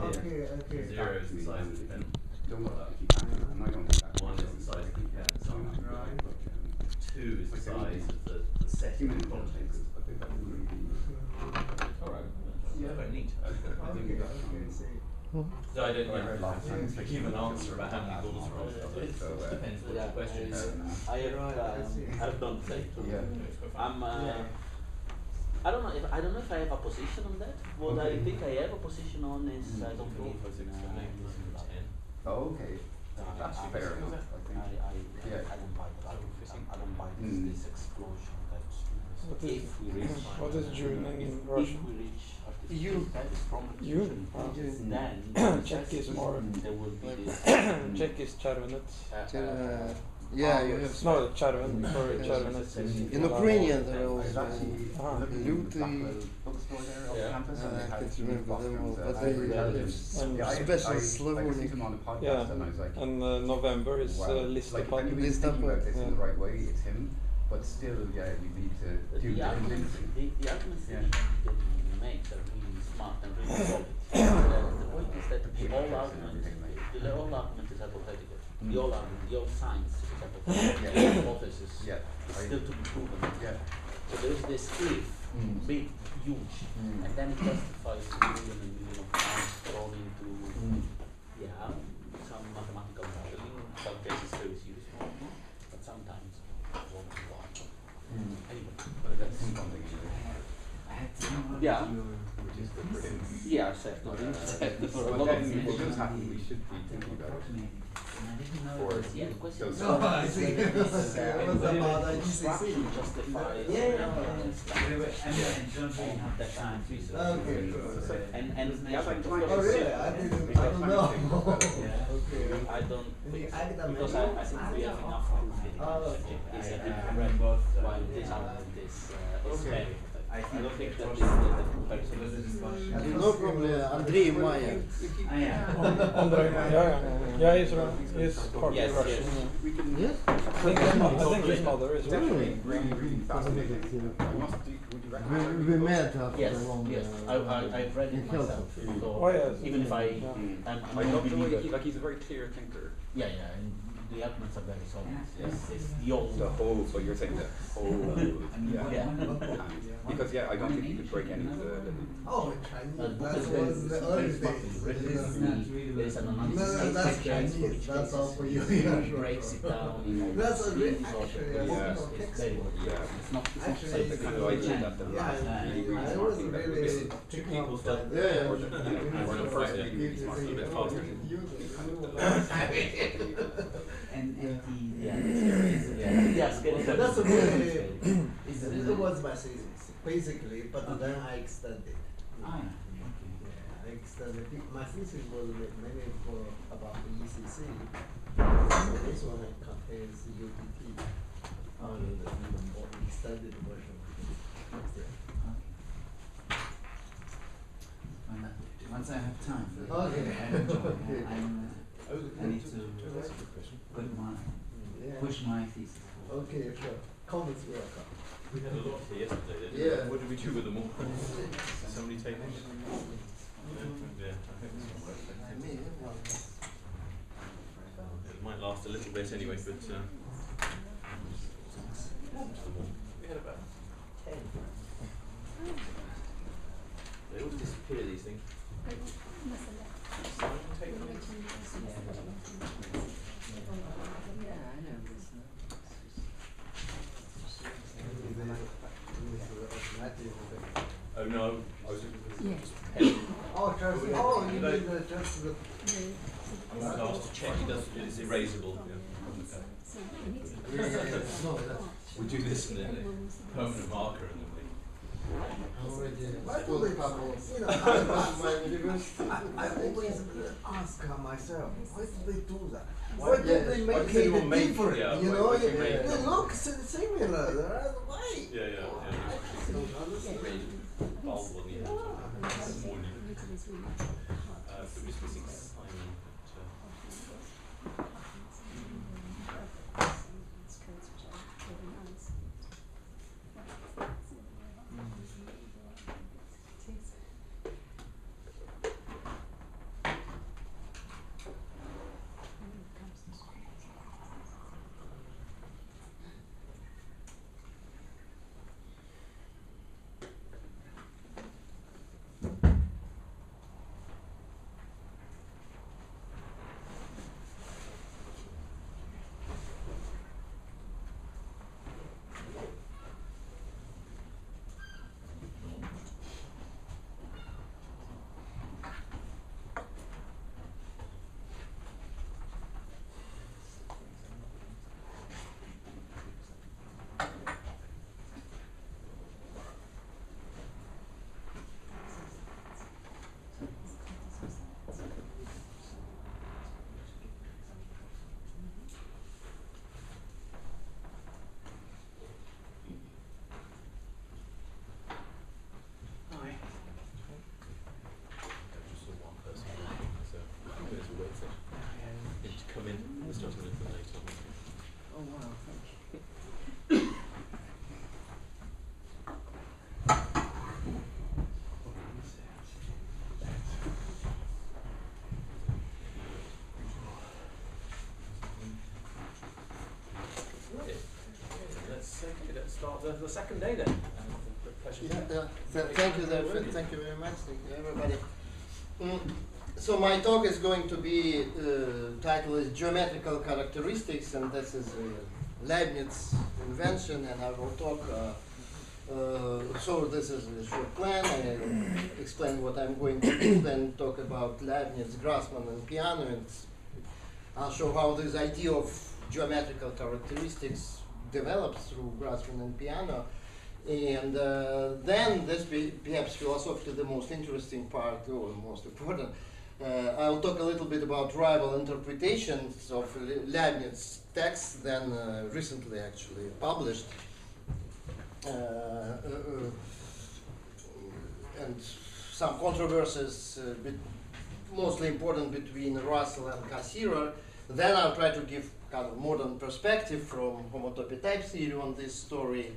Okay. Zero is the size of the pen. Don't product. and I don't think that. 1 is the size of the pen. Right. 2 is the size of the set of context. I think that would really be. Alright. Yeah, quite neat. Okay, see. So I don't heard last time it's give an answer about how many balls are on it. It depends what the question is. I've done the same too. Yeah. I don't know if I have a position on that. What I think I have a position on is I don't believe Oh, okay. That's fair enough, I think. I don't buy that. I don't buy this explosion that if we reach What is June in if Russian? we reach June. June. Then Czech is more. there will be this Czech is czervenet. Yeah, you have No, czerven. Sorry, czervenet. in Ukrainian there are I was also actually looking in the bookstore there on campus, and they I had can't these remember them all, Boscans, but they and yeah, special I listened Slavonic. to them on the podcast, Yeah. and I was like, And November is wow. Like, listopad. and he was thinking about this in the Yeah. right way, it's him, but still, yeah, you need to do the the arguments convincing. the arguments Yeah. that you make are really smart and really solid. The point is that the all argument is hypothetical. The all argument, the all science is hypothetical. The hypothesis Yeah. is still to be proven. Yeah. So there is this if, big, huge, and then it justifies million and million of pounds thrown into some mathematical modeling. In some cases very serious modeling, but sometimes one to one. Anyway. But that's something Yeah. which is the brilliant. Yeah, certainly. For a But lot then of if it people. does happen, we should be thinking about it. Or Yeah, the question is those- Oh, I see. whether this What's about the construction justifies Yeah. that kind of research. Okay. And the aspect of Oh, course is- really? I don't know. Okay. I don't The think so, academic- because I think we have enough proof in Oh, logic is a okay. different while this argument is very. I don't think that is the comparison. No problem, Andrei Maya. Andre, yeah, he's partly Yes, Russian. yes. We can. Yes? I think his mother is Russian. Really, really fascinating. Would you recommend? We met after Yes, a long yes. I've read it in myself. Helsinki. So Oh, yes. even if I Yeah. I'm I love the way believer. he's a very clear thinker. Yeah, and the arguments are very solid. It's the old. The whole, so you're saying the whole, Yeah. Because I don't think you could break any of the. Oh, Chinese. That Because was the early days. There is an No, analysis no, that's for Chinese. each That's all cases. for you. He Yeah, sure, breaks sure. it down in all That's a the really sort of actually, ways. I Yeah. was It's very good. Yeah. It's not Actually, something The kind of that idea that the Yeah, last really, really I smart was thing that would really be. Two people stuff. Yeah. Or the, or the first really smart, a little bit faster. Yes, That's a really, it was my thesis, basically, but then I extended. Yeah, I extended, my thesis was mainly for about the ECC. So this one contains UPT, the more extended version. Once I have time. Okay. I need to push my thesis. Okay, sure. Comments will come. We had a lot here yesterday. Didn't we? Yeah. What did we do with them all? Somebody take them? Yeah, I hope this one works. It might last a little bit anyway, but we had about 10. They always disappear, these things. Someone take them? Oh no, I was looking for just pen. Oh, just, you mean just the. I was asked to check it doesn't, it's erasable. We do this and then a permanent marker and then Why do they, I always ask myself, why do they do that? Why do they why make does anyone it make- different? yeah, You why know, would you make they it? look similar. Why? yeah. Bulb on the end. Morning. But we're just missing signing. of the second day then. Pleasure. Thank you very much. Thank you, everybody. So my talk is going to be titled is Geometrical Characteristics, and this is Leibniz invention, and I will talk. So this is a short plan. I will explain what I'm going to do, then talk about Leibniz, Grassman, and Peano, and I'll show how this idea of geometrical characteristics develops through Grassman and Peano. And then this perhaps philosophically the most interesting part, or most important. I'll talk a little bit about rival interpretations of Leibniz texts, then recently actually published, and some controversies, mostly important between Russell and Cassirer. Then I'll try to give kind of modern perspective from homotopy type theory on this story,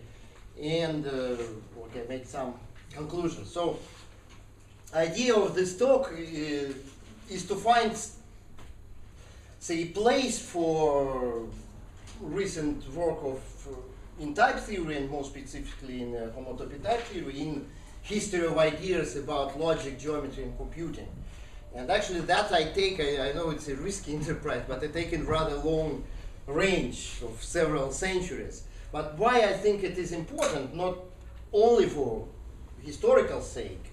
and make some conclusions. So, idea of this talk is to find, say, place for recent work of in type theory, and more specifically in homotopy type theory, in history of ideas about logic, geometry, and computing. And actually that I take, I know it's a risky enterprise, but I take in rather long range of several centuries. But why I think it is important, not only for historical sake,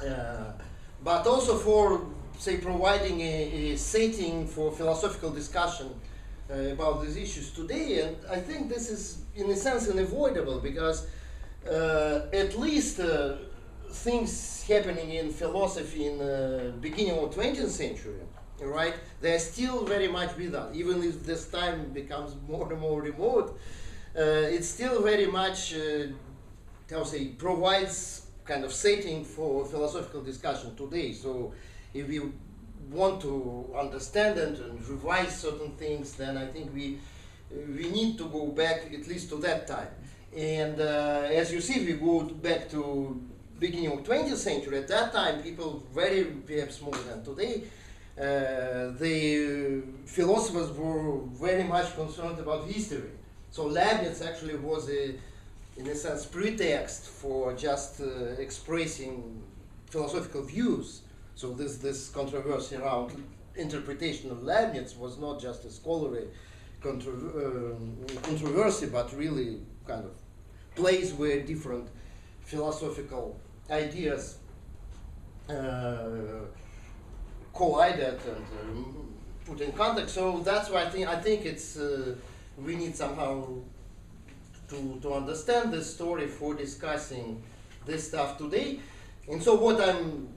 but also for, say, providing a setting for philosophical discussion about these issues today. And I think this is, in a sense, unavoidable, because at least things happening in philosophy in the beginning of 20th century, right? They're still very much with us, even if this time becomes more and more remote. It's still very much, how to say, provides kind of setting for philosophical discussion today. So if we want to understand and revise certain things, then I think we need to go back at least to that time. And as you see, we go back to beginning of 20th century. At that time, people very perhaps more than today, the philosophers were very much concerned about history. So Leibniz actually was in a sense, pretext for just expressing philosophical views. So this controversy around interpretation of Leibniz was not just a scholarly controversy, but really kind of place where different philosophical ideas collided and put in context. So that's why I think it's we need somehow to understand this story for discussing this stuff today. And so what I'm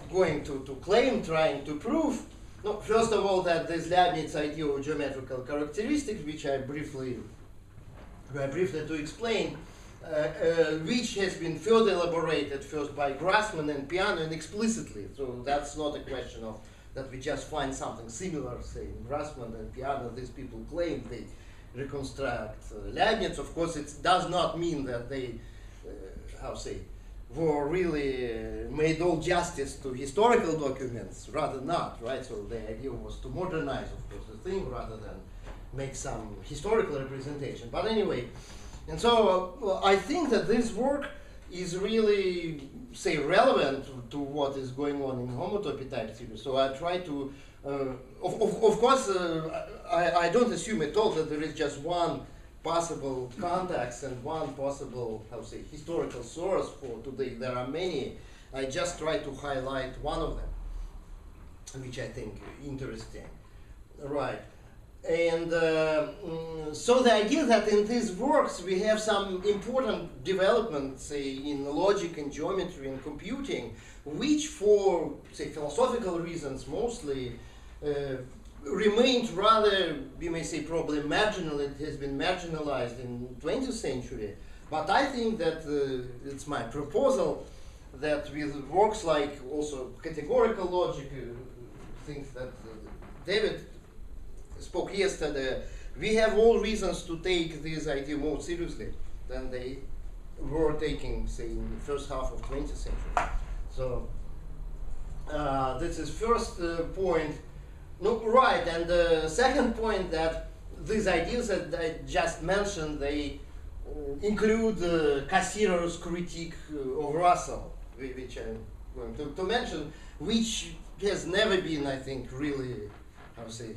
going to claim, trying to prove, no, first of all, that this Leibniz idea of geometrical characteristics, which I briefly to explain, which has been further elaborated first by Grassman and Peano, and explicitly. So that's not a question of that we just find something similar, say, in Grassman and Peano. These people claim they reconstruct Leibniz. Of course, it does not mean that they, were really made all justice to historical documents, rather not, right? So the idea was to modernize, of course, the thing rather than make some historical representation. But anyway, and so I think that this work is really, say, relevant to what is going on in homotopy type theory. So I try to, of course, I don't assume at all that there is just one possible context and one possible, historical source for today. There are many. I just try to highlight one of them, which I think interesting. Right. And so the idea that in these works we have some important developments, say, in logic and geometry and computing, which for, say, philosophical reasons mostly remained rather, we may say, probably marginal. It has been marginalized in 20th century. But I think that it's my proposal that with works like also categorical logic, things that David spoke yesterday, we have all reasons to take this idea more seriously than they were taking, say, in the first half of 20th century. So this is first point. No, right, and the second point, that these ideas that I just mentioned, they include Cassirer's critique of Russell, which I'm going to mention, which has never been, I think, really, how to say,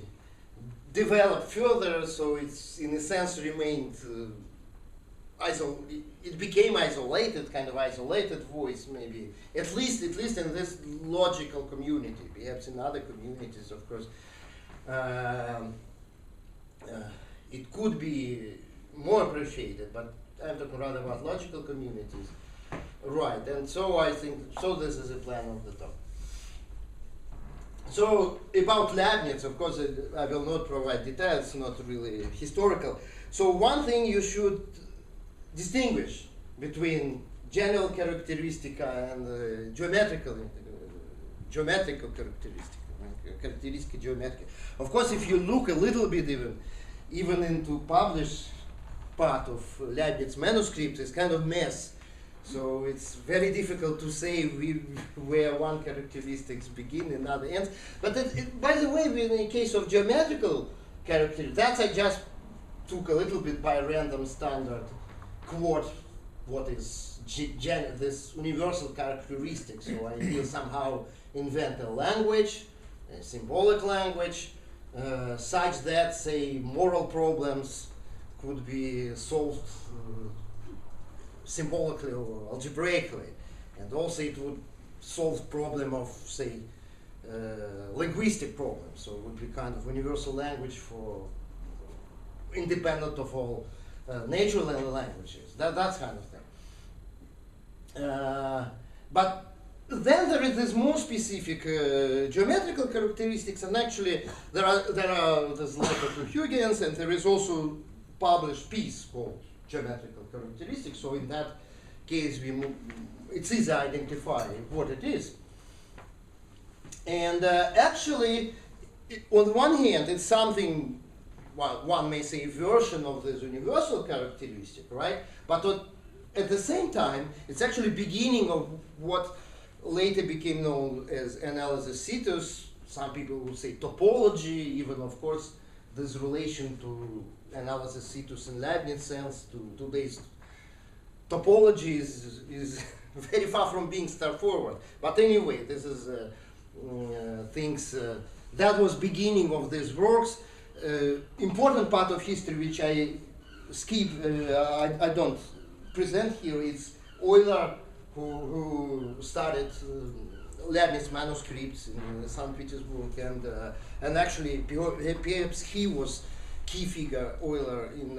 developed further, so it's in a sense remained it became isolated, kind of isolated voice, maybe, at least in this logical community. Perhaps in other communities, of course, it could be more appreciated, but I'm talking rather about logical communities. Right, and so I think, so this is a plan of the talk. So about Leibniz, of course, I will not provide details, not really historical. So one thing you should distinguish between general characteristica and geometrical characteristic geometric. Of course, if you look a little bit even into published part of Leibniz manuscripts, it's kind of mess. So it's very difficult to say where one characteristics begin and other ends. But by the way, in the case of geometrical characteristics, that I just took a little bit by random standard quote what is this universal characteristic. So I will somehow invent a language, a symbolic language, such that, say, moral problems could be solved symbolically or algebraically, and also it would solve problem of, say, linguistic problems. So it would be kind of universal language for independent of all natural languages. That kind of thing. But then there is this more specific geometrical characteristics, and actually there's letter to Huygens, and there is also published piece called geometrical characteristics. So in that case, it's easy to identify what it is. And actually, on the one hand, it's something, well, one may say, a version of this universal characteristic, right? But at the same time, it's actually beginning of what later became known as analysis situs. Some people would say topology, even, of course, this relation to analysis situs in Leibniz sense to today's topology is very far from being straightforward. But anyway, this is things that was beginning of these works. Important part of history which I skip, I don't present here, is Euler, who started Leibniz manuscripts in St. Petersburg, and actually perhaps he was key figure, Euler, in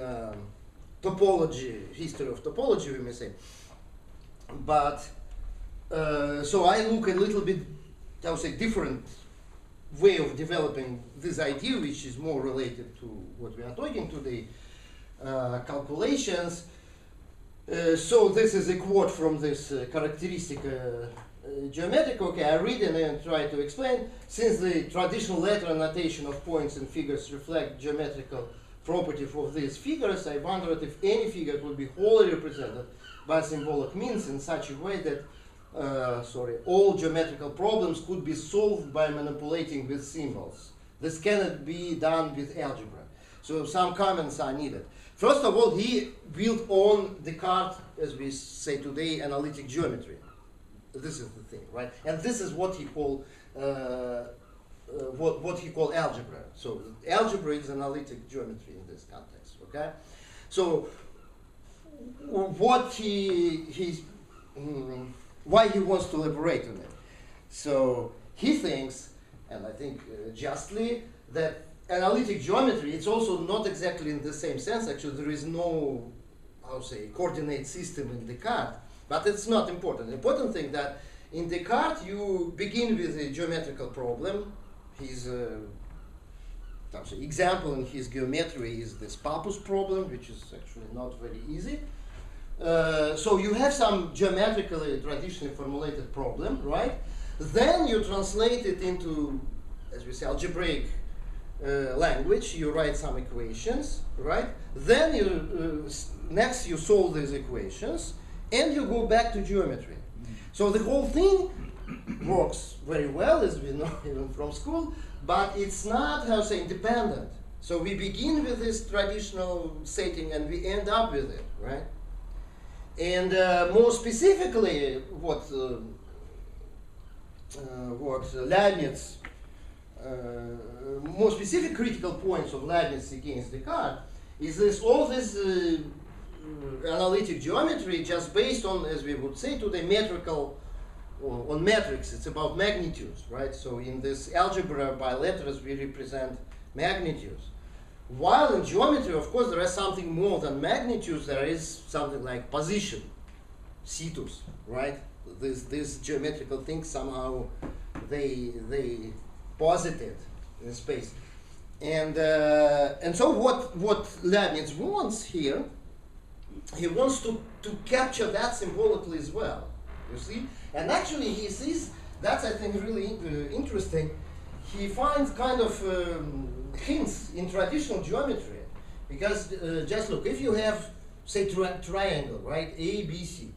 topology, history of topology, we may say. But so I look a little bit, I would say, different way of developing this idea, which is more related to what we are talking today, calculations. So this is a quote from this characteristic geometric. Okay, I read and then try to explain. Since the traditional letter notation of points and figures reflect geometrical property of these figures, I wondered if any figure would be wholly represented by symbolic means in such a way that all geometrical problems could be solved by manipulating with symbols. This cannot be done with algebra. So some comments are needed. First of all, he built on Descartes, as we say today, analytic geometry. This is the thing, right? And this is what he called what he called algebra. So algebra is analytic geometry in this context. Okay. So what why he wants to elaborate on it? So he thinks, and I think justly, that analytic geometry, it's also not exactly in the same sense. Actually, there is no, how to say, coordinate system in Descartes, but it's not important. The important thing that in Descartes you begin with a geometrical problem. His example in his geometry is this Pappus problem, which is actually not very easy. So you have some geometrically traditionally formulated problem, right? Then you translate it into, as we say, algebraic language. You write some equations, right? Then you next you solve these equations, and you go back to geometry. So the whole thing works very well, as we know even from school, but it's not, how to say, independent. So we begin with this traditional setting and we end up with it, right? And more specifically, what Leibniz, more specific critical points of Leibniz against Descartes is this all this analytic geometry just based on, as we would say today, metrical, on metrics. It's about magnitudes, right? So in this algebra by letters we represent magnitudes. While in geometry, of course, there is something more than magnitudes. There is something like position, situs, right? These geometrical things somehow they posited in space, and so what Leibniz wants here, he wants to capture that symbolically as well. You see, and actually he sees that's I think really interesting. He finds kind of hints in traditional geometry, because just look, if you have say triangle, right, A, B, C,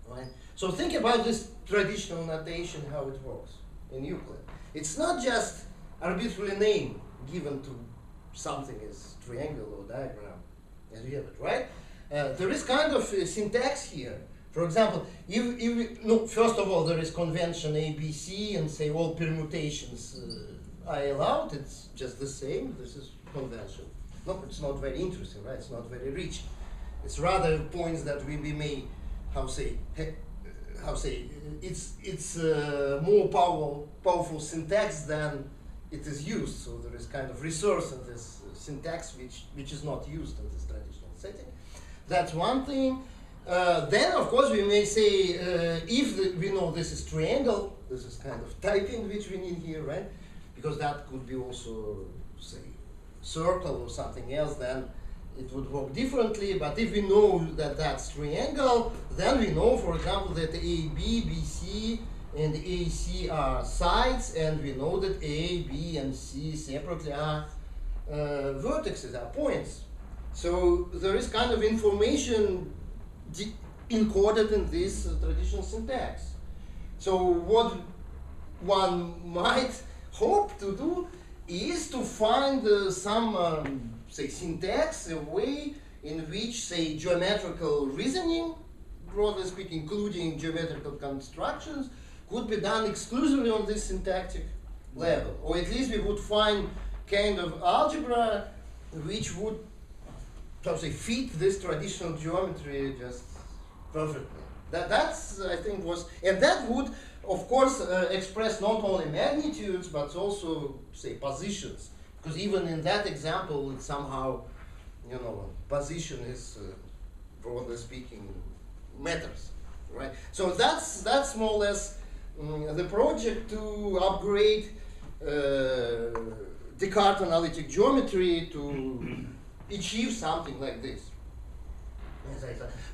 right? So think about this traditional notation, how it works in Euclid. It's not just arbitrary name given to something as triangle or diagram as you have it, right? There is kind of syntax here. For example, first of all, there is convention ABC, and say all permutations are allowed. It's just the same. This is convention. No, it's not very interesting, right? It's not very rich. It's rather points that we may, it's more powerful syntax than it is used. So there is kind of resource in this syntax which is not used in this traditional setting. That's one thing. Then, of course, we may say, if we know this is triangle, this is kind of typing which we need here, right? Because that could be also, say, circle or something else, then it would work differently. But if we know that that's triangle, then we know, for example, that AB, BC, and AC are sides, and we know that A, B, and C separately are vertices, are points. So there is kind of information encoded in this traditional syntax. So what one might hope to do is to find some, say, syntax, a way in which, say, geometrical reasoning, broadly speaking, including geometrical constructions, could be done exclusively on this syntactic level. Or at least we would find kind of algebra which would, so say, fit this traditional geometry just perfectly. That's I think was, and that would, of course, express not only magnitudes but also, say, positions. Because even in that example, it somehow, position is, broadly speaking, matters, right? So that's more or less the project to upgrade Descartes analytic geometry to achieve something like this.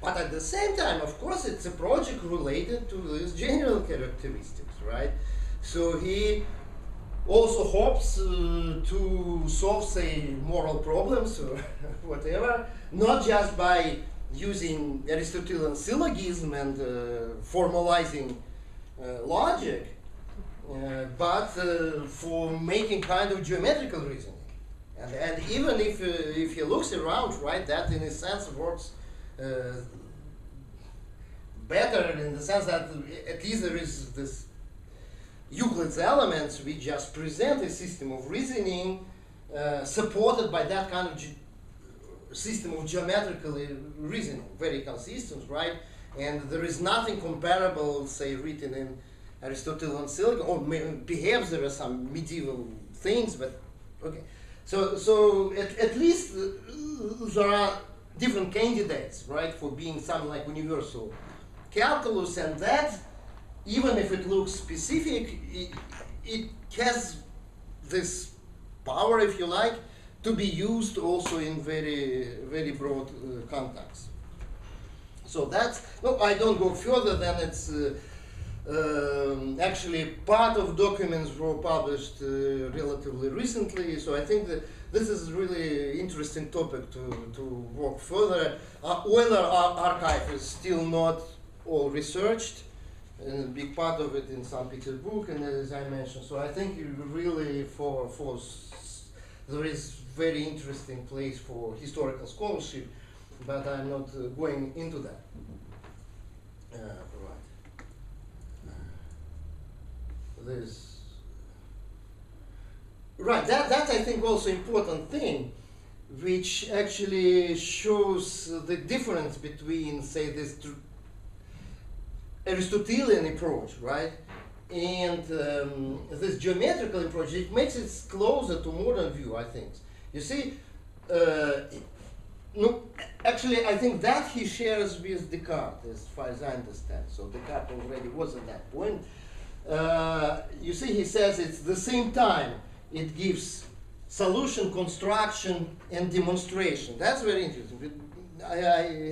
But at the same time, of course, it's a project related to these general characteristics, right? So he also hopes to solve, say, moral problems or whatever, not just by using Aristotelian syllogism and formalizing logic, but for making kind of geometrical reasoning. And even if he looks around, right, that in a sense works better in the sense that at least there is this Euclid's elements which just present a system of reasoning supported by that kind of system of geometrical reasoning, very consistent, right? And there is nothing comparable, say, written in Aristotelian syllogism, or perhaps there are some medieval things, but okay. So at least there are different candidates, right, for being something like universal calculus, and that, even if it looks specific, it has this power, if you like, to be used also in very, very broad contexts. So that's, no, I don't go further than it's actually part of documents were published relatively recently, so I think that this is really interesting topic to work further. Euler archive is still not all researched, and a big part of it in St. Peter's book, and as I mentioned, so I think really for there is very interesting place for historical scholarship, but I'm not going into that. That's I think also important thing, which actually shows the difference between, say, this Aristotelian approach, right, and this geometrical approach. It makes it closer to modern view, I think. You see, no, actually, I think that he shares with Descartes, as far as I understand. So Descartes already was at that point. You see, he says it's the same time it gives solution, construction, and demonstration. That's very interesting. I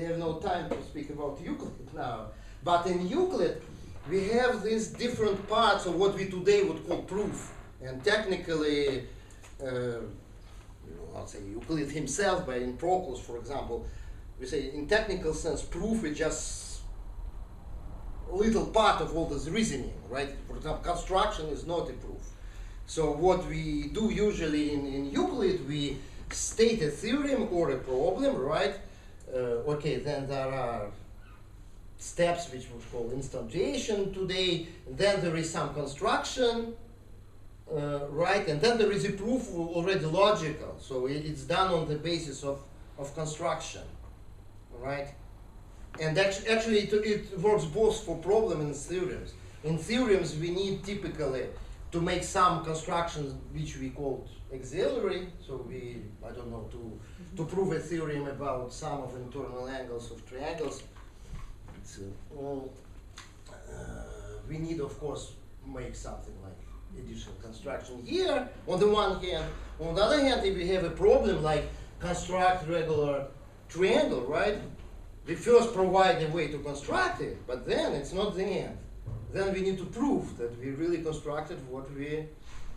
have no time to speak about Euclid now. But in Euclid, we have these different parts of what we today would call proof. And technically, I'll say Euclid himself, but in Proclus, for example, we say in technical sense, proof is just a little part of all this reasoning, right? For example, construction is not a proof. So what we do usually in Euclid, we state a theorem or a problem, right? Okay, then there are steps which we call instantiation today, and then there is some construction, right? And then there is a proof already logical. So it's done on the basis of construction, right? And actually it works both for problem and theorems. In theorems, we need typically to make some constructions which we call auxiliary. So we, I don't know, to prove a theorem about sum of internal angles of triangles. We need, of course, make something like additional construction here, on the one hand. On the other hand, if we have a problem like construct regular triangle, right? We first provide a way to construct it, but then it's not the end. Then we need to prove that we really constructed what we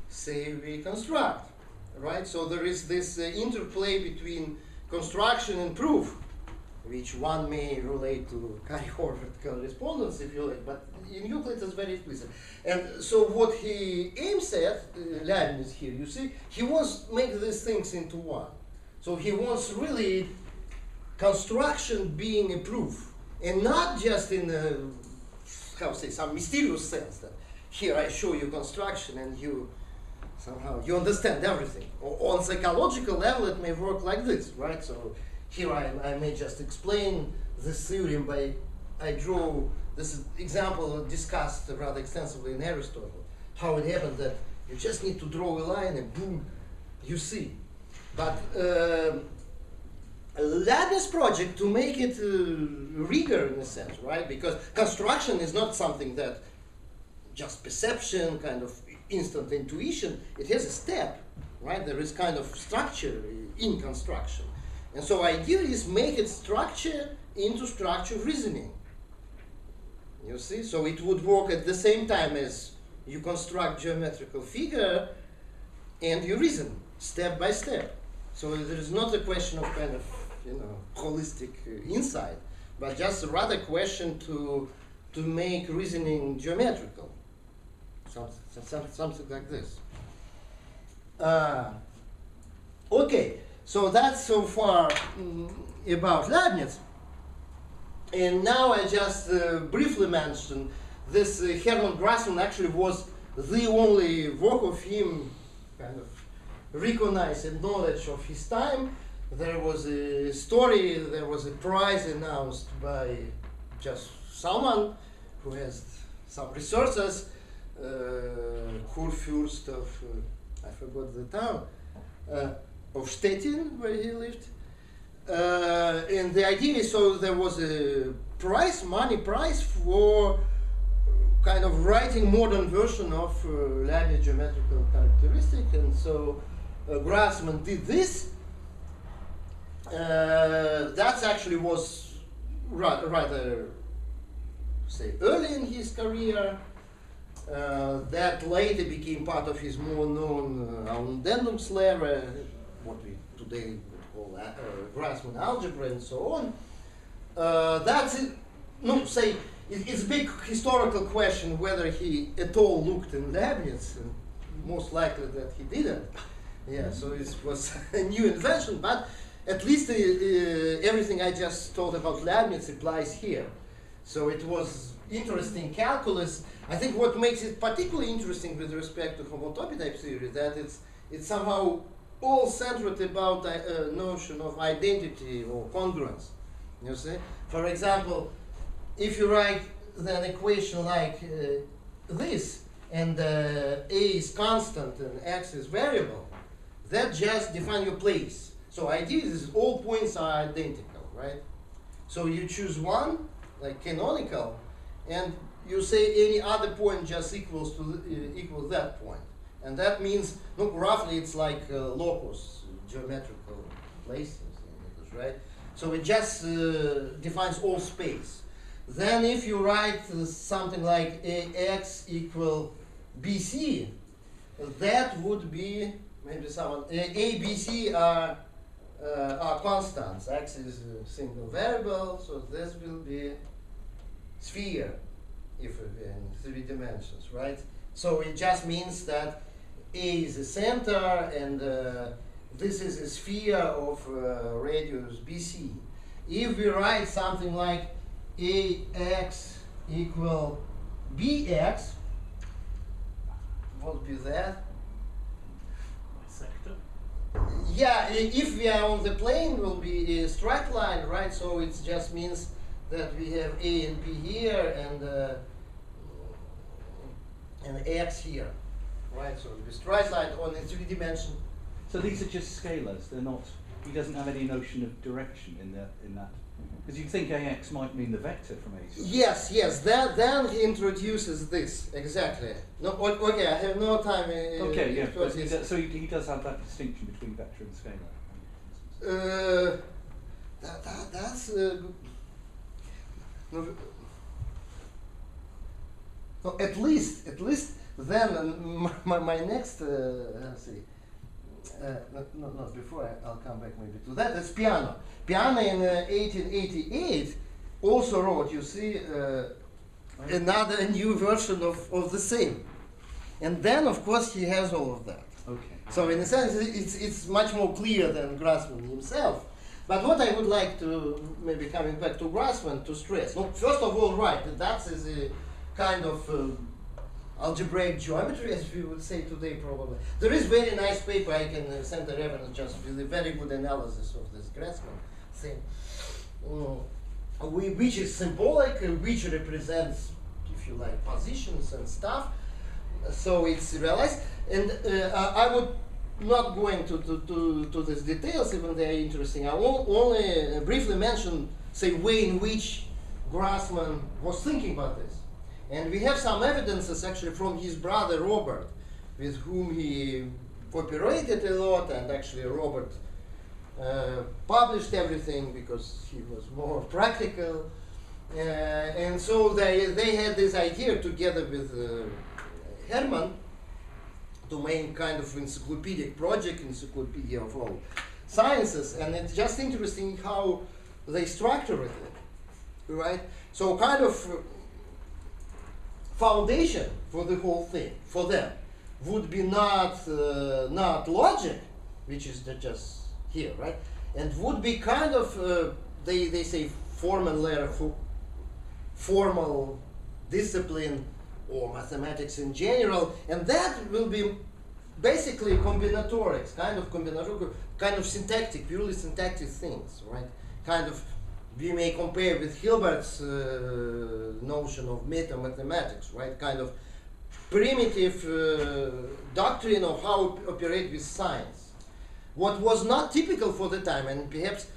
say we construct, right? So there is this interplay between construction and proof, which one may relate to Carey-Horvath correspondence, if you like, but in Euclid it's very explicit. And so what he aims at, Leibniz here, you see, he wants to make these things into one. So he wants really construction being a proof, and not just in a, how to say, some mysterious sense that here I show you construction and you somehow, you understand everything. Or on psychological level it may work like this, right? So here I may just explain this theorem by, I draw this example discussed rather extensively in Aristotle, how it happened that you just need to draw a line and boom, you see. But Leibniz project to make it rigor in a sense, right? Because construction is not something that just perception, kind of instant intuition. It has a step, right? There is kind of structure in construction. And so idea is make it structure into structure reasoning. You see? So it would work at the same time as you construct geometrical figure and you reason step by step. So there is not a question of kind of, you know, holistic insight, but just a rather question to make reasoning geometrical. Something like this. Okay. So that's so far about Leibniz. And now I just briefly mentioned this Hermann Grassman actually was the only work of him kind of recognized and knowledge of his time. There was a story, there was a prize announced by just someone who has some resources, Kurfürst of, I forgot the town, of Stettin, where he lived. And the idea is, so there was a prize, money prize for kind of writing modern version of Leibniz geometrical characteristic. And so Grassman did this. That actually was rather, say, early in his career. That later became part of his more known Anwendungslehre, what we today would call Grassman algebra and so on. That's it. No, say, it's a big historical question whether he at all looked in Leibniz, and most likely that he didn't. Yeah, so it was a new invention, but at least everything I just told about Leibniz applies here. So it was interesting calculus. I think what makes it particularly interesting with respect to homotopy type theory that it's somehow all centered about a notion of identity or congruence. You see, for example, if you write an equation like this, and A is constant and X is variable, that just defines your place. So idea is all points are identical, right? So you choose one, like canonical, and you say any other point just equals that point. And that means, look, roughly it's like locus, geometrical places in English, right? So it just defines all space. Then if you write something like AX equal BC, that would be maybe someone A, B, C are constants. X is a single variable, so this will be sphere if in 3 dimensions, right? So it just means that A is a center and this is a sphere of radius BC. If we write something like AX equal BX, what would be that? Sector. Yeah, if we are on the plane, will be a straight line, right? So it just means that we have A and B here and X here, right? So the straight line on a 3 dimension. So these are just scalars. They're not. He doesn't have any notion of direction in that. Because you think AX might mean the vector from A to B. Yes. Then he introduces this exactly. No, okay, I have no time. Okay, yeah. But so he does have that distinction between vector and scalar. That's no, at least then my next let's see. Not before. I'll come back maybe to that. That's Peano. Peano in 1888 also wrote, you see, another new version of the same. And then, of course, he has all of that. Okay. So in a sense, it's much more clear than Grassman himself. But what I would like to, maybe coming back to Grassman, to stress, no, first of all, right, that is a kind of algebraic geometry, as we would say today, probably. There is very nice paper, I can send a reference just with a very good analysis of this Grassman thing, which is symbolic, which represents, if you like, positions and stuff. So it's realized, and I would not go into to these details, even they are interesting. I will only briefly mention, say, way in which Grassman was thinking about this. And we have some evidences actually from his brother Robert, with whom he cooperated a lot, and actually Robert published everything because he was more practical. And so they had this idea together with Hermann to make kind of encyclopedic project, encyclopedia of all sciences, and it's just interesting how they structured it, right? So kind of foundation for the whole thing for them would be not logic, which is just here, right? And would be kind of they say formal discipline or mathematics in general, and that will be basically combinatorics, kind of syntactic, purely syntactic things, right? Kind of, we may compare with Hilbert's notion of meta-mathematics, right? Kind of primitive doctrine of how to operate with science. What was not typical for the time, and perhaps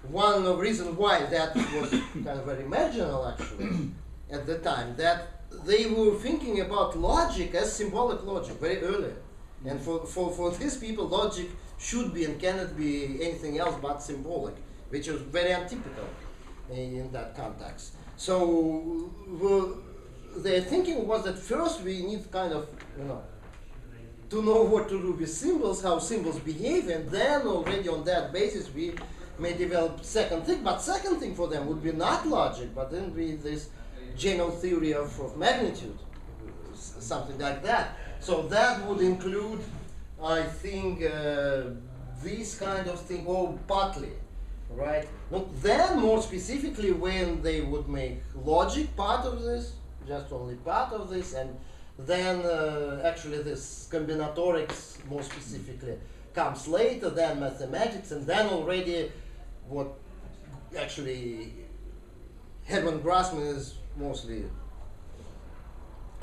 one of the reasons why that was kind of very marginal actually at the time, that they were thinking about logic as symbolic logic very early. And for these people, logic should be and cannot be anything else but symbolic, which was very untypical in that context. So their thinking was that first we need kind of, to know what to do with symbols, how symbols behave, and then already on that basis we may develop second thing. But second thing for them would be not logic, but then be this general theory of magnitude, something like that. So that would include I think this kind of thing, or partly, right? No, then more specifically when they would make logic part of this, just only part of this, and then actually this combinatorics more specifically comes later, then mathematics, and then already what actually Hermann Grassman is mostly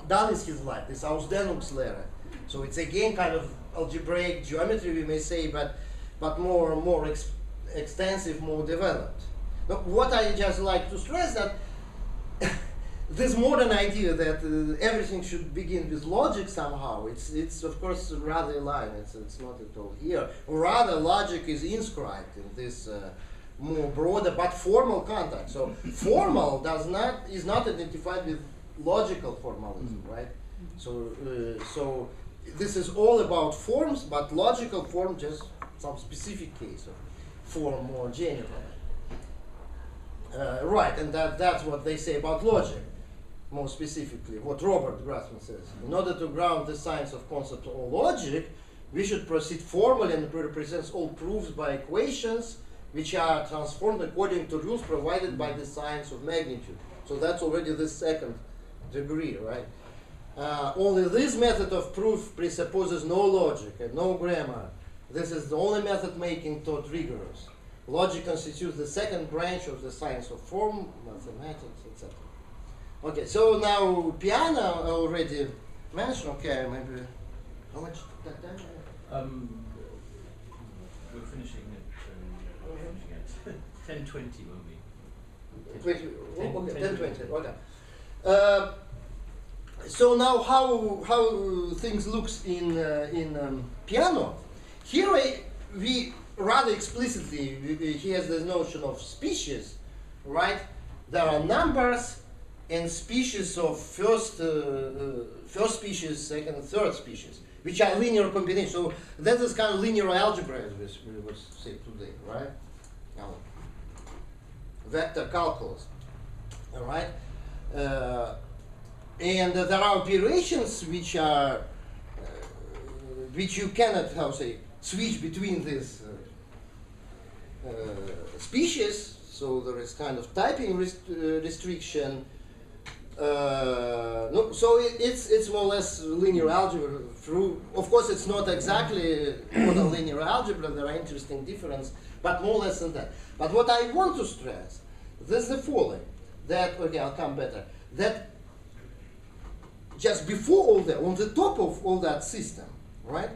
done is his life, this Ausdehnungslehre. So it's again kind of algebraic geometry, we may say, but more extensive, more developed. Now, what I just like to stress that this modern idea that everything should begin with logic somehow, it's of course rather a line, it's not at all here. Or rather, logic is inscribed in this more broader but formal context. So formal is not identified with logical formalism, right? So this is all about forms, but logical form just some specific case of form more general. Right, and that's what they say about logic. More specifically, what Robert Grassman says. In order to ground the science of concept or logic, we should proceed formally and represent all proofs by equations which are transformed according to rules provided by the science of magnitude. So that's already the second degree, right? Only this method of proof presupposes no logic and no grammar. This is the only method making thought rigorous. Logic constitutes the second branch of the science of form, mathematics, etc. Okay, so now piano already mentioned. Okay, maybe how much time? We're finishing at 10:20, won't we? 20, okay, 10:20. Okay. So now how things looks in piano? Here we rather explicitly he has the notion of species, right? There are numbers and species of first species, second, and third species, which are linear combinations. So that is kind of linear algebra, as we would say today, right? Now, vector calculus, all right? And there are operations which are which you cannot, how say, switch between these species. So there is kind of typing restriction. No, so it's more or less linear algebra. Through, of course, it's not exactly modern linear algebra. There are interesting differences, but more or less than that. But what I want to stress, this is the following: that okay, I'll come better. That just before all that, on the top of all that system, right?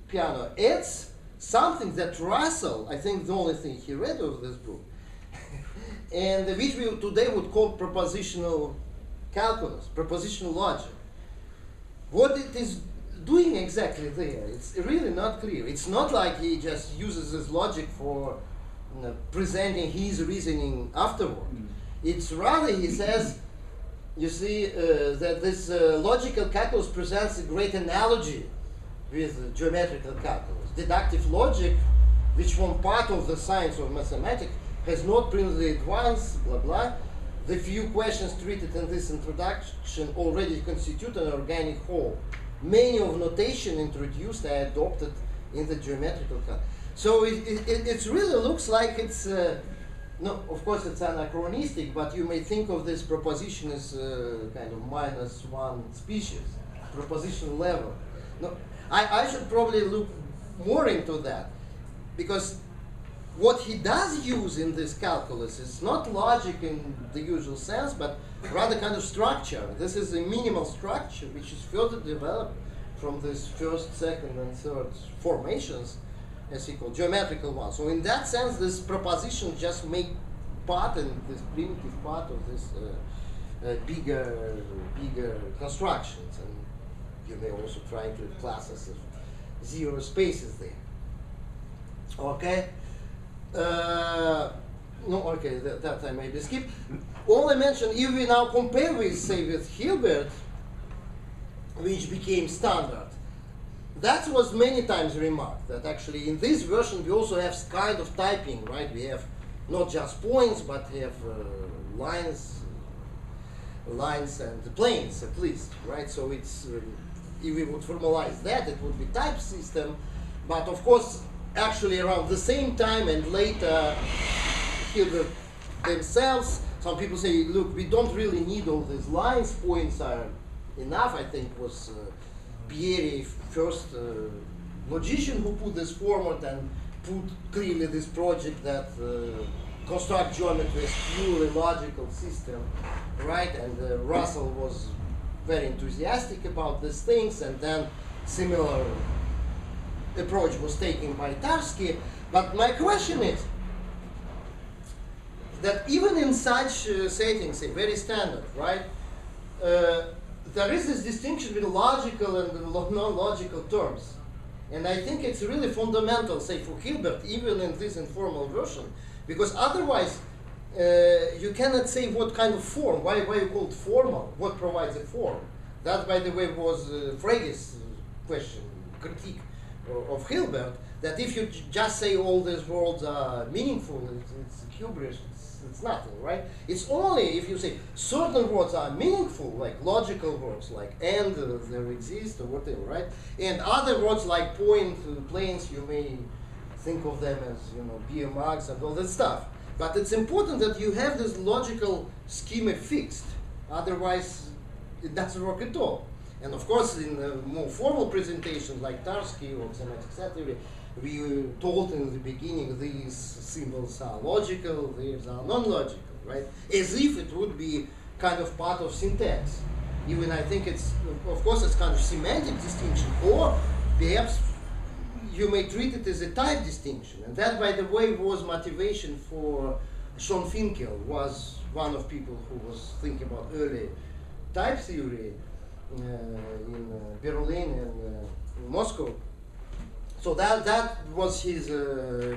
Piano adds something that Russell, I think, the only thing he read of this book. And which we today would call propositional calculus, propositional logic. What it is doing exactly there, it's really not clear. It's not like he just uses this logic for presenting his reasoning afterward. It's rather, he says, you see, that this logical calculus presents a great analogy with geometrical calculus. Deductive logic, which forms part of the science of mathematics, has not been the advance, blah blah. The few questions treated in this introduction already constitute an organic whole. Many of notation introduced are adopted in the geometrical calculus. So it really looks like it's, no, of course it's anachronistic, but you may think of this proposition as kind of -1 species, proposition level. No, I should probably look more into that, because what he does use in this calculus is not logic in the usual sense, but rather kind of structure. This is a minimal structure which is further developed from this first, second, and third formations, as he called geometrical ones. So in that sense, this proposition just make part, and this primitive part of this bigger constructions, and you may also try to classes of zero spaces there. Okay. No, okay, that I maybe skip. Only mention, if we now compare with, say, with Hilbert, which became standard, that was many times remarked, that actually in this version we also have kind of typing, right? We have not just points, but we have lines and planes at least, right? So if we would formalize that, it would be type system. But of course, actually around the same time and later, Hilbert themselves, some people say, look, we don't really need all these lines, points are enough. I think was Pieri first logician who put this forward and put clearly this project that construct geometry as purely logical system, right? And Russell was very enthusiastic about these things, and then similar approach was taken by Tarski. But my question is that even in such settings, say very standard, right? There is this distinction between logical and non-logical terms. And I think it's really fundamental, say, for Hilbert, even in this informal version, because otherwise you cannot say what kind of form, why you call it formal, what provides a form. That, by the way, was Frege's question, critique of Hilbert, that if you just say all these words are meaningful, it's hubris, it's nothing, right? It's only if you say certain words are meaningful, like logical words, like and, there exist, or whatever, right? And other words like point, planes, you may think of them as, BMX and all that stuff. But it's important that you have this logical schema fixed. Otherwise, it doesn't work at all. And of course, in more formal presentations like Tarski or Semantic theory, we told in the beginning these symbols are logical, these are non-logical, right? As if it would be kind of part of syntax. Even I think it's, of course, it's kind of semantic distinction, or perhaps you may treat it as a type distinction. And that, by the way, was motivation for Sean Finkel, was one of people who was thinking about early type theory in Berlin and in Moscow. So that was his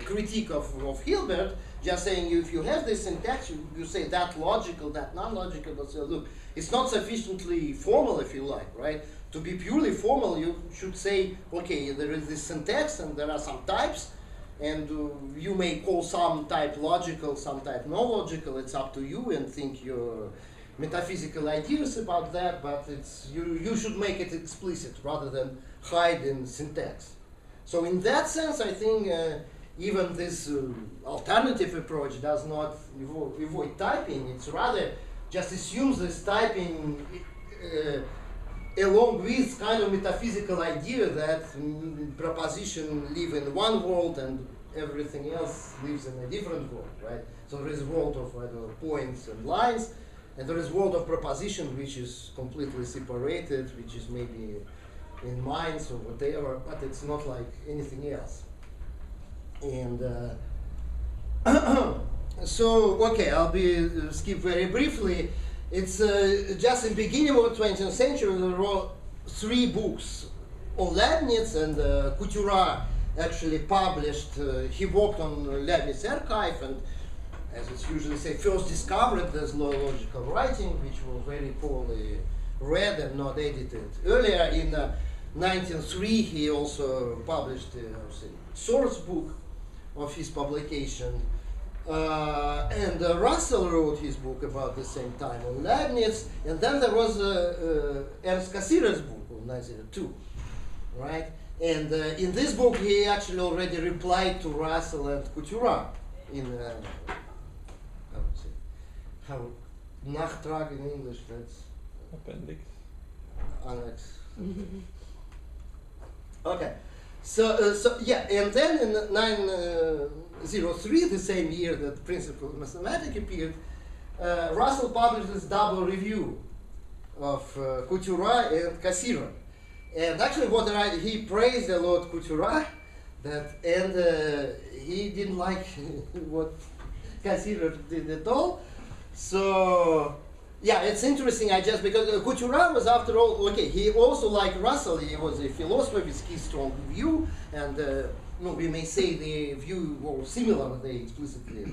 critique of Hilbert, just saying if you have this syntax, you say that logical, that non-logical, but say, look, it's not sufficiently formal, if you like, right? To be purely formal, you should say, okay, there is this syntax and there are some types, and you may call some type logical, some type non-logical, it's up to you, and think your metaphysical ideas about that, but it's you should make it explicit rather than hide in syntax. So in that sense, I think even this alternative approach does not avoid typing. It's rather just assumes this typing along with kind of metaphysical idea that proposition live in one world and everything else lives in a different world, right? So there is a world of points and lines, and there is a world of proposition which is completely separated, which is maybe in minds or whatever, but it's not like anything else. And so, okay, I'll be skip very briefly. It's just in the beginning of the 20th century, there were 3 books on Leibniz, and Couturat actually published, he worked on Leibniz archive, and as it's usually said, first discovered this logical writing, which was very poorly read and not edited. Earlier in 1903, he also published a source book of his publication. And Russell wrote his book about the same time on Leibniz, and then there was Ernst Cassirer's book of 1902, right? And in this book, he actually already replied to Russell and Couturat in how Nachtrag in English, that's appendix. Annex. Okay, so yeah, and then in 1903, the same year that Principle of Mathematics appeared, Russell published this double review of Couturat and Cassirer. And actually, he praised a lot Couturat, and he didn't like what Cassirer did at all. So yeah, it's interesting. Because Couturat was, after all, okay. He also, like Russell, he was a philosopher with his strong view, and we may say the view were similar. They explicitly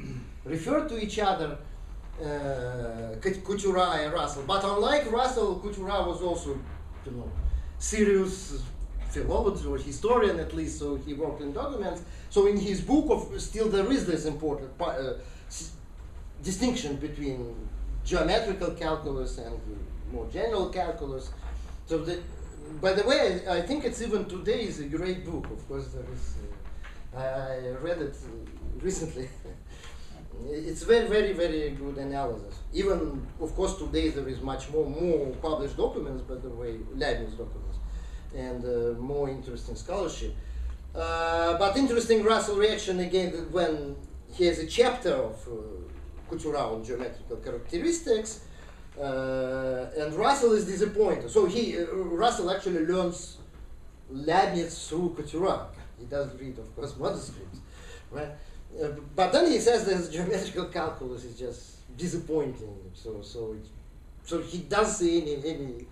refer to each other, Couturat and Russell. But unlike Russell, Couturat was also, serious philologist or historian at least. So he worked in documents. So in his book, still there is this important distinction between geometrical calculus and more general calculus. So by the way, I think it's even today is a great book. Of course, there is. I read it recently. It's very, very, very good analysis. Even, of course, today there is much more published documents, by the way, Leibniz documents, and more interesting scholarship. But interesting Russell reaction again when he has a chapter of Couture on geometrical characteristics, and Russell is disappointed. So Russell actually learns Leibniz through Couture. He doesn't read, of course, manuscripts, right? But then he says that geometrical calculus is just disappointing. So he does see any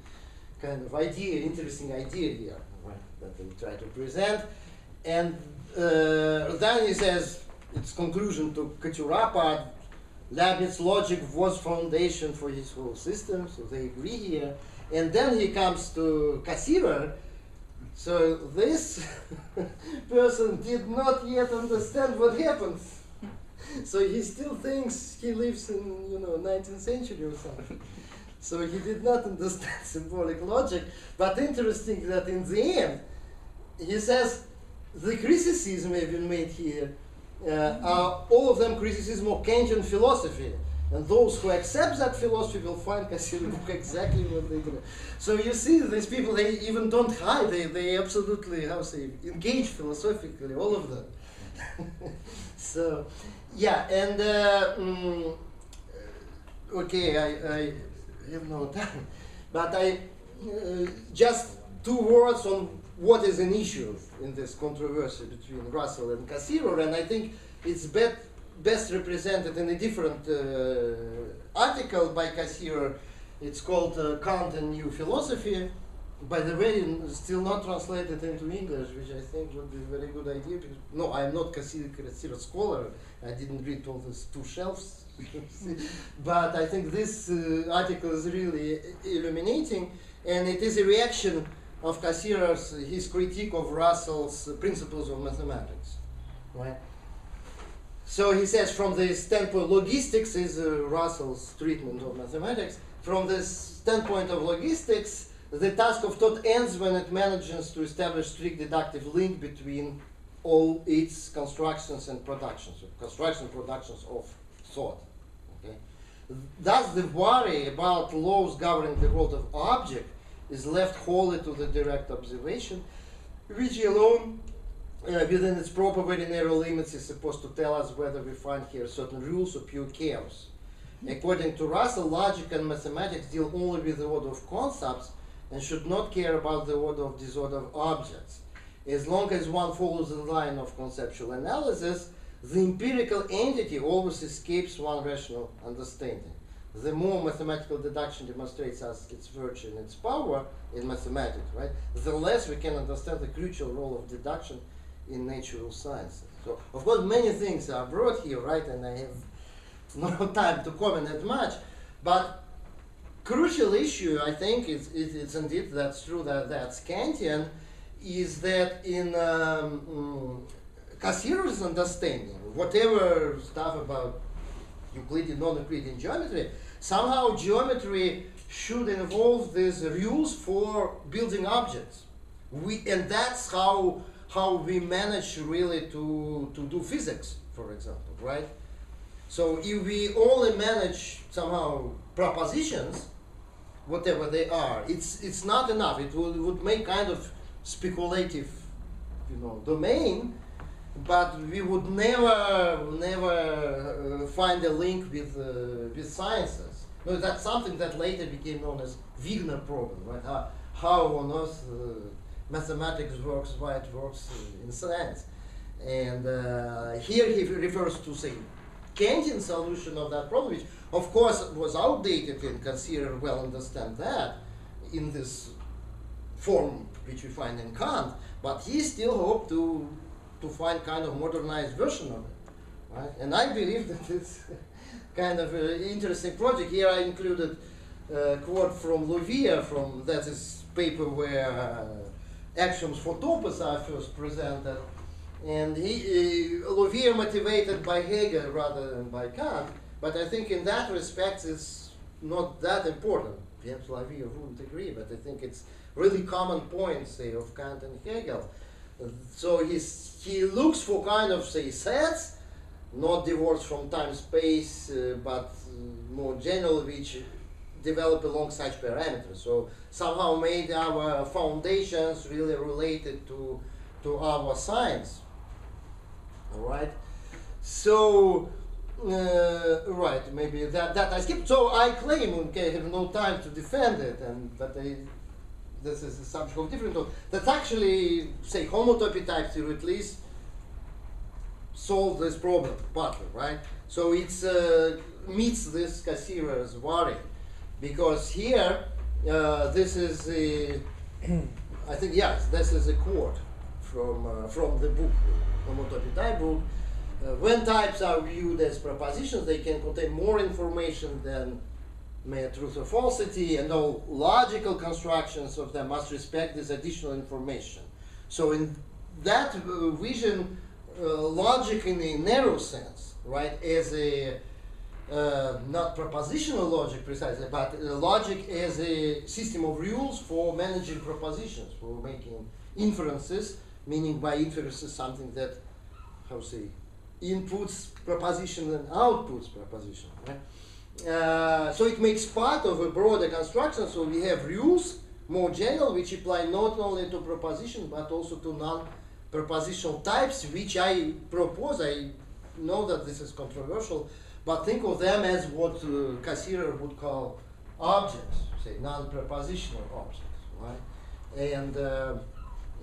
kind of interesting idea here, right, that they try to present. And then he says, its conclusion to Couture part, Leibniz logic was foundation for his whole system, so they agree here. And then he comes to Cassirer. So this person did not yet understand what happens. So he still thinks he lives in 19th century or something. So he did not understand symbolic logic. But interesting that in the end, he says the criticism have been made here are all of them criticism of Kantian philosophy. And those who accept that philosophy will find Cassirer book exactly what they do. So you see, these people, they even don't hide. They absolutely, engage philosophically, all of them. So, yeah, and okay, I have no time, but just 2 words on what is an issue in this controversy between Russell and Cassirer, and I think it's best represented in a different article by Cassirer. It's called Kant and New Philosophy. By the way, still not translated into English, which I think would be a very good idea. Because, no, I'm not Cassirer scholar. I didn't read all these 2 shelves. But I think this article is really illuminating, and it is a reaction of Cassirer's, his critique of Russell's principles of mathematics, right? So he says, from the standpoint, logistics is Russell's treatment of mathematics. From the standpoint of logistics, the task of thought ends when it manages to establish strict deductive link between all its constructions and productions, productions of thought. Okay? Thus, the worry about laws governing the world of object is left wholly to the direct observation, which alone, within its proper very narrow limits, is supposed to tell us whether we find here certain rules or pure chaos. According to Russell, logic and mathematics deal only with the order of concepts and should not care about the order of disorder of objects. As long as one follows the line of conceptual analysis, the empirical entity always escapes one rational understanding. The more mathematical deduction demonstrates us its virtue and its power in mathematics, right, the less we can understand the crucial role of deduction in natural sciences. So, of course, many things are brought here, right, and I have no time to comment that much, but crucial issue, I think, it's indeed that's true that's Kantian, is that in Cassirer's understanding, whatever stuff about Euclidean, non-Euclidean geometry, somehow geometry should involve these rules for building objects. And that's how we manage really to do physics, for example, right? So if we only manage somehow propositions, whatever they are, it's not enough. It would make kind of speculative, domain, but we would never find a link with sciences. No, that's something that later became known as Wigner problem, right? How on earth mathematics works, why it works in science. And here he refers to, say, Kantian solution of that problem, which of course was outdated and Cassirer well understand that in this form which we find in Kant, but he still hoped to find kind of modernized version of it, right? And I believe that it's kind of an interesting project. Here I included a quote from Louvier from that is paper where axioms for topos are first presented, and Louvier motivated by Hegel rather than by Kant, but I think in that respect it's not that important. Perhaps Louvier wouldn't agree, but I think it's really common points, say, of Kant and Hegel. So he looks for kind of, say, sets, not divorced from time-space, but more general, which develop along such parameters. So somehow made our foundations really related to our science. All right. So right, maybe that I skipped. So I claim, okay, I have no time to defend it, but this is a subject of different talk. That actually, say, homotopy type theory at least solve this problem partly, right? So it's meets this Cassirer's worry, because here this is a, I think, yes, this is a quote from the book, homotopy type book. When types are viewed as propositions, they can contain more information than mere truth or falsity, and all logical constructions of them must respect this additional information. So in that vision, logic in a narrow sense, right, as a not propositional logic precisely, but logic as a system of rules for managing propositions, for making inferences, meaning by inferences something that, how to say, inputs proposition and outputs proposition, right? So it makes part of a broader construction. So we have rules, more general, which apply not only to proposition but also to non-propositional types, which I propose. I know that this is controversial, but think of them as what Cassirer would call objects, say non-propositional objects, right? And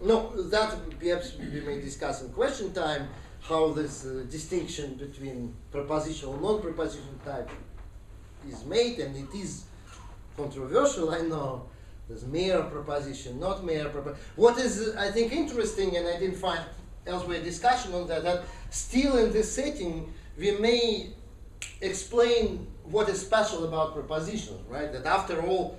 no, that perhaps we may discuss in question time, how this distinction between propositional and non-propositional type is made, and it is controversial, I know. There's mere proposition, not mere proposition. What is, I think, interesting, and I didn't find elsewhere discussion on that, that still in this setting, we may explain what is special about propositions, right? That after all,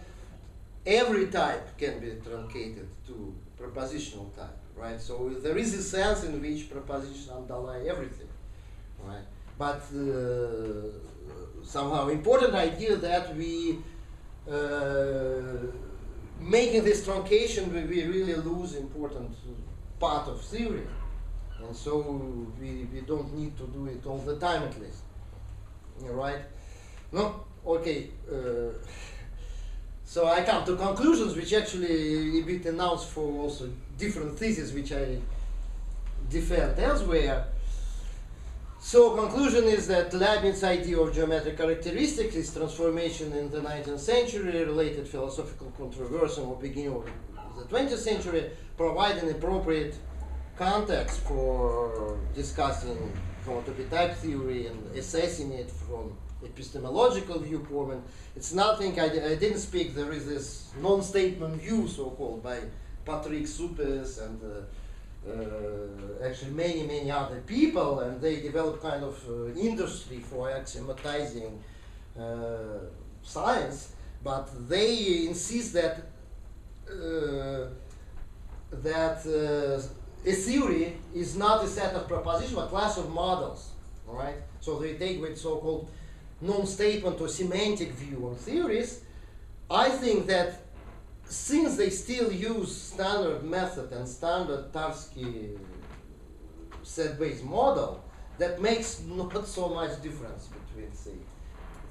every type can be truncated to propositional type, right? So there is a sense in which propositions underlie everything, right? But somehow important idea that we, making this truncation, we really lose important part of theory. And so we don't need to do it all the time at least, right? No, okay. So I come to conclusions which actually a bit announce for also different theses which I defend elsewhere. So conclusion is that Leibniz's idea of geometric characteristics is transformation in the 19th century, related philosophical controversy or beginning of the 20th century, provide an appropriate context for discussing homotopy type theory and assessing it from epistemological viewpoint. It's nothing, I didn't speak, there is this non-statement view, so-called, by Patrick Suppes and actually many other people, and they developed kind of industry for axiomatizing science, but they insist that a theory is not a set of propositions, but a class of models, all right? So they take with so-called non-statement or semantic view on theories. I think that since they still use standard method and standard Tarski set-based model, that makes not so much difference between, say,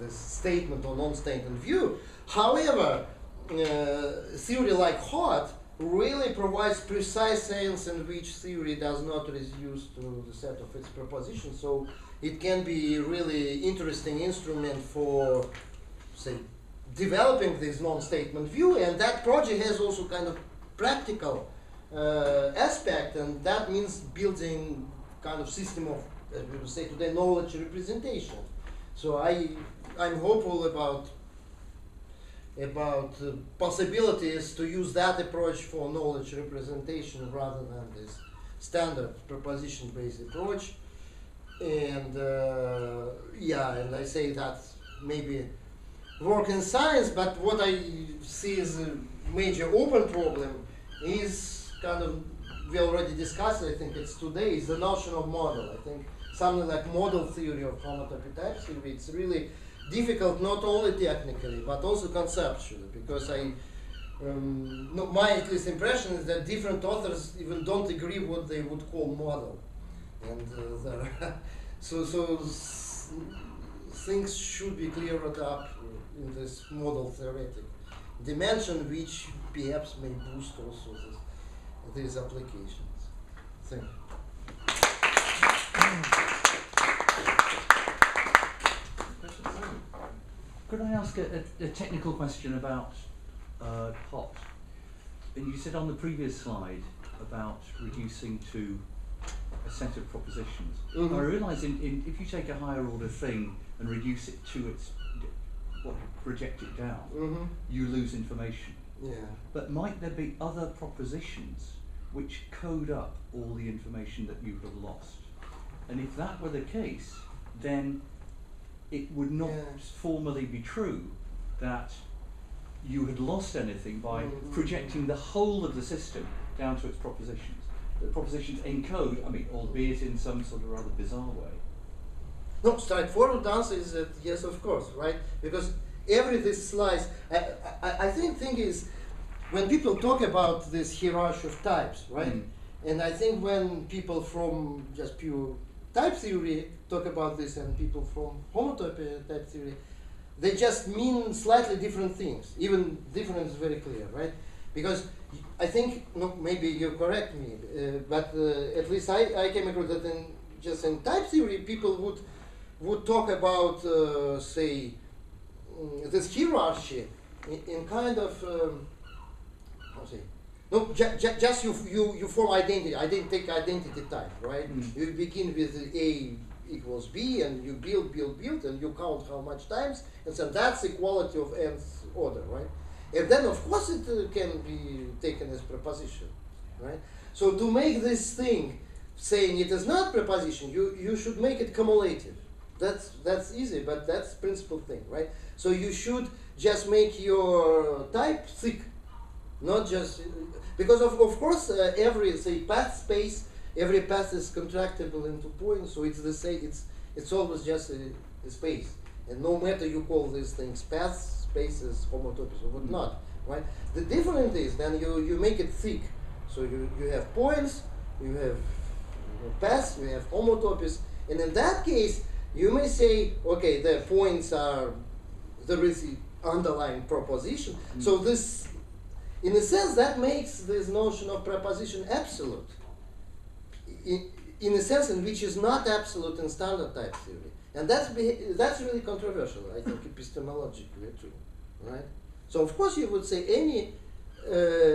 the statement or non-statement view. However, theory like Hot really provides precise sense in which theory does not reduce to the set of its propositions. So it can be really interesting instrument for, say, developing this non-statement view, and that project has also kind of practical aspect, and that means building kind of system of, as we would say today, knowledge representation. So I'm hopeful about possibilities to use that approach for knowledge representation rather than this standard proposition-based approach. And yeah, and I say that maybe work in science, but what I see is a major open problem is kind of, we already discussed it, I think it's today, is the notion of model. I think something like model theory of homotopy type theory, it's really difficult not only technically but also conceptually, because no, my at least impression is that different authors even don't agree what they would call model, and things should be cleared up in this model theoretic dimension, which perhaps may boost also these applications. Thank you. Could I ask a technical question about hot? And you said on the previous slide about reducing to a set of propositions. Mm-hmm. I realise if you take a higher order thing and reduce it to its, project it down, Mm-hmm. you lose information. Yeah. But might there be other propositions which code up all the information that you have lost? And if that were the case, then it would not formally be true that you had lost anything by projecting the whole of the system down to its propositions. The propositions encode, albeit in some sort of rather bizarre way. No, straightforward answer is that yes, of course, right? Because every this slice, I think thing is, when people talk about this hierarchy of types, right? And I think when people from just pure type theory talk about this and people from homotopy type theory, they just mean slightly different things. Even difference is very clear, right? Because I think, no, maybe you correct me, but at least I came across that in type theory, people would talk about, say, this hierarchy in kind of, how to say, no, just you form identity. Take identity type, right? You begin with A equals B, and you build, and you count how much times, and so that's equality of nth order, right? And then, of course, it can be taken as proposition, right? So to make this thing saying it is not proposition, you should make it cumulative. That's easy, but that's principal thing, right? So you should just make your type thick, not just because of course every say path space, every path is contractible into points, so it's the same. It's always just a space, and no matter you call these things paths, spaces, homotopies, or whatnot, right? The difference is then you make it thick, so you have points, you have paths, you have homotopies, and in that case you may say, okay, the points are there is the underlying proposition. So this, in a sense, that makes this notion of proposition absolute. In a sense in which is not absolute in standard type theory. And that's really controversial, I think, epistemologically too, right? So of course you would say any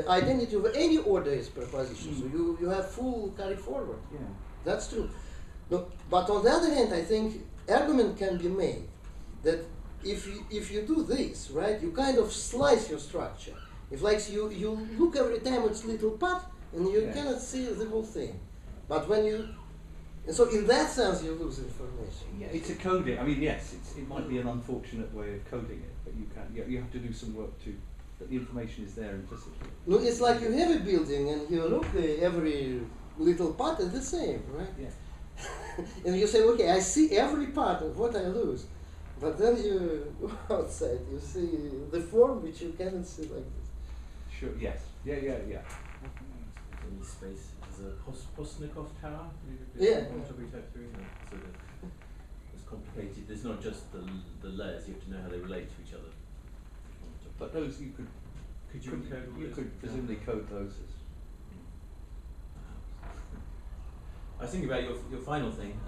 identity of any order is proposition, so you have full carry forward. Yeah. That's true. No, but on the other hand, I think argument can be made that if you do this, right, you kind of slice your structure. If like you look every time it's little part and you cannot see the whole thing. But when you, and so in that sense you lose information. Yeah, it's a coding. Yes, it might be an unfortunate way of coding it, but you have to do some work that the information is there implicitly. No, it's like you have a building and you look every little part is the same, right? Yeah. And you say, okay, I see every part of what I lose. But then you go outside, you see the form which you cannot see like this. Sure, yes. Yeah. In this space is a Postnikov tower. Yeah. So it's complicated. There's not just the layers. You have to know how they relate to each other. But those you could encode all you those? could presumably code those as. I was thinking about your final thing,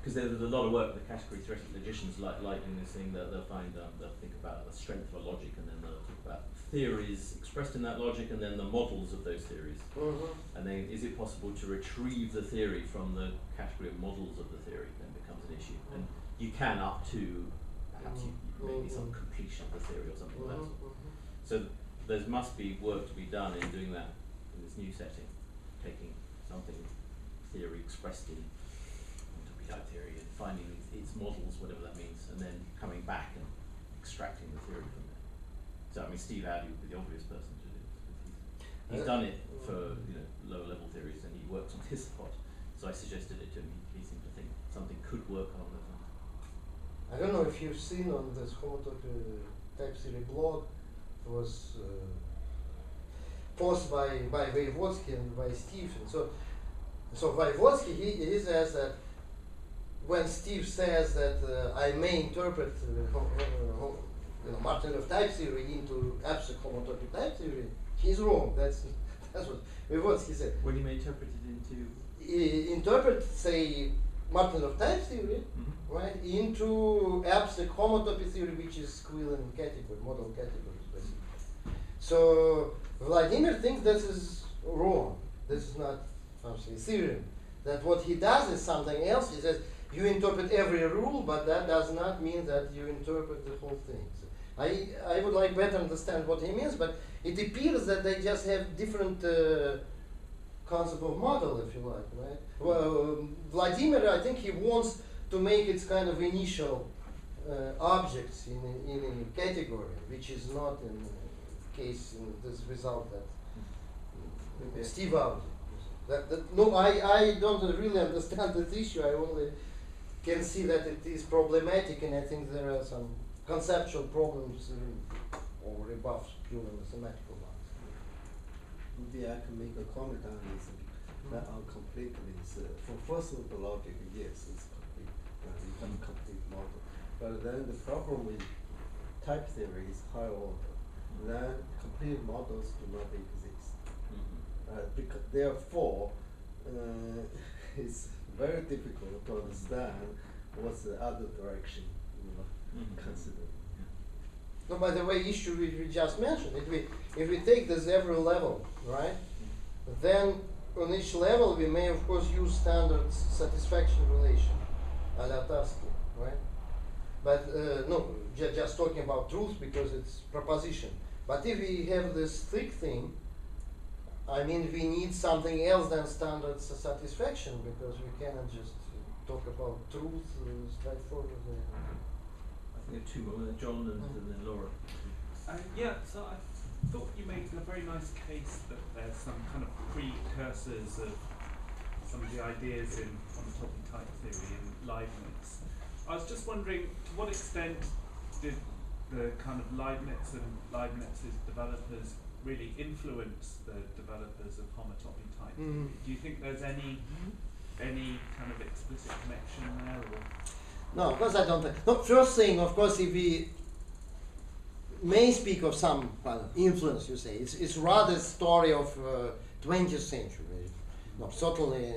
because there's a lot of work with the category theoretic logicians like in this thing that they'll think about the strength of a logic, and then they'll talk about theories expressed in that logic, and then the models of those theories. And then is it possible to retrieve the theory from the category of models of the theory? Then becomes an issue, and you can up to perhaps maybe some completion of the theory or something like that. So there must be work to be done in doing that in this new setting, taking something theory expressed in type theory and finding its models, whatever that means, and then coming back and extracting the theory from there. So Steve Addy would be the obvious person to do it. He's done it for lower level theories, and he works on his part. So I suggested it to him. He seemed to think something could work along those lines. I don't know if you've seen on this homotopy type theory blog, was posed by Vygotsky and by Stephen. So Vygotsky, he says that when Steve says that I may interpret Martin-Löf type theory into abstract homotopy type theory, he's wrong. That's what Vygotsky said. When you may interpret it into? Interpret, say, Martin-Löf type theory, right, into abstract homotopy theory, which is Quillen category, model categories, basically. So Vladimir thinks this is wrong. This is not a theorem. That what he does is something else. He says you interpret every rule, but that does not mean that you interpret the whole thing. So I would like better understand what he means, but it appears that they just have different concept of model, if you like, right? Well, Vladimir, I think he wants to make its kind of initial objects in a category, which is not in the case in this result that Steve out. No, I don't really understand this issue. I only can see that it is problematic, and I think there are some conceptual problems or rebuffs purely mathematical ones. Maybe I can make a comment on this. That completeness. For first of the logic, yes, it's complete. You have a complete model. But then the problem with type theory is higher order. Then complete models do not exist. Because therefore, it's very difficult to understand what's the other direction considered. No, by the way, issue we just mentioned, if we take this every level, right, then on each level we may of course use standard satisfaction relation, a la Tarski, right? But no, just talking about truth because it's proposition. But if we have this thick thing, I mean, we need something else than standard satisfaction because we cannot just talk about truth straightforwardly. I think there are two more, John and then Laura. Yeah, so I thought you made a very nice case that there's some kind of precursors of some of the ideas in homotopy type theory in Leibniz. I was just wondering, to what extent did the kind of Leibniz and Leibniz's developers really influence the developers of homotopy type theory? Do you think there's any kind of explicit connection there? Or? No, of course I don't think. No, first thing, of course, if we may speak of some kind of influence, you say, it's rather a story of 20th century. No, certainly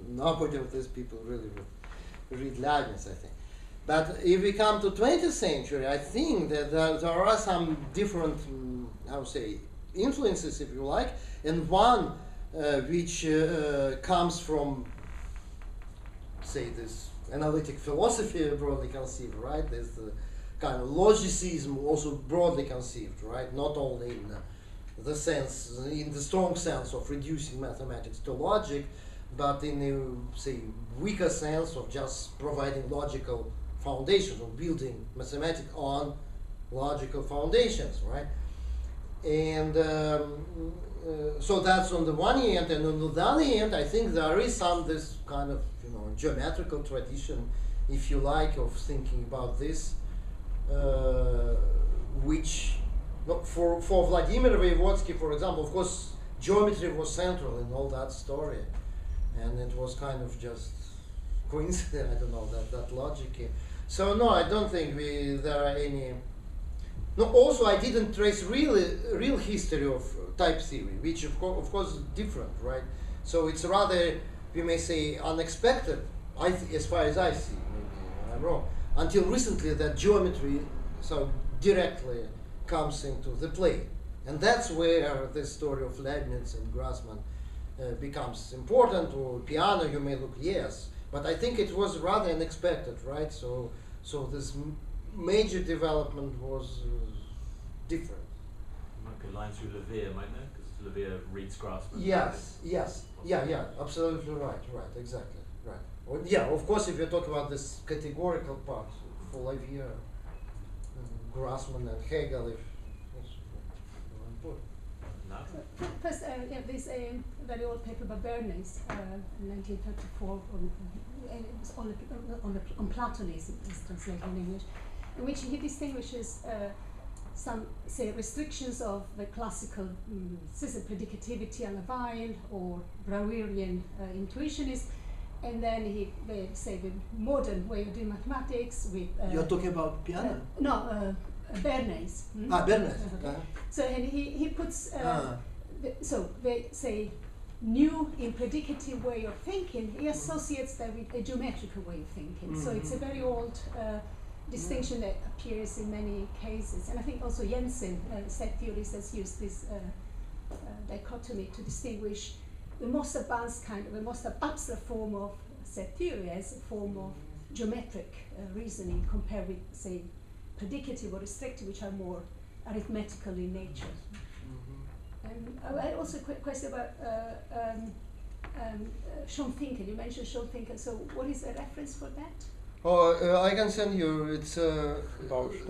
nobody of these people really read Leibniz, I think. But if we come to 20th century, I think that there are some different, influences, if you like, and one which comes from, say, this analytic philosophy broadly conceived, right? There's the kind of logicism also broadly conceived, right? Not only in the sense, in the strong sense of reducing mathematics to logic, but in a, say, weaker sense of just providing logical foundations, or building mathematics on logical foundations, right? And so that's on the one hand, and on the other hand, I think there is some this kind of geometrical tradition, if you like, of thinking about this, which for Vladimir Vygotsky, for example, of course, geometry was central in all that story, and it was kind of just coincidence. I don't know that logic. So no, I don't think there are any. No, also I didn't trace real history of type theory, which of course is different, right? So it's rather, we may say, unexpected, as far as I see, maybe I'm wrong, until recently that geometry so directly comes into the play. And that's where the story of Leibniz and Grassman becomes important, or piano you may look, yes, but I think it was rather unexpected, right? So this major development was different. Might be a line through Levere, might know, because Levere reads Grassman. Yes, yeah, absolutely right, exactly, right. Well, yeah, of course, if you talk about this categorical part for Levere, Grassman and Hegel, if important. First, this very old paper by Bernays in 1934 on Platonism, is translated in English, in which he distinguishes some, say, restrictions of the classical system predicativity and while or Brauerian intuitionist, and then they say the modern way of doing mathematics with. You're talking about piano? No, Bernays. Bernays. So and he puts. So they say new in predicative way of thinking. He associates that with a geometrical way of thinking. So it's a very old distinction that appears in many cases, and I think also Jensen, set theorist, has used this dichotomy to distinguish the most advanced kind of, the most abstract form of set theory as a form of geometric reasoning compared with, say, predicative or restrictive, which are more arithmetical in nature. I also a quick question about Sean Finkel. You mentioned Sean Finkel, so what is a reference for that? Oh, I can send you. It's a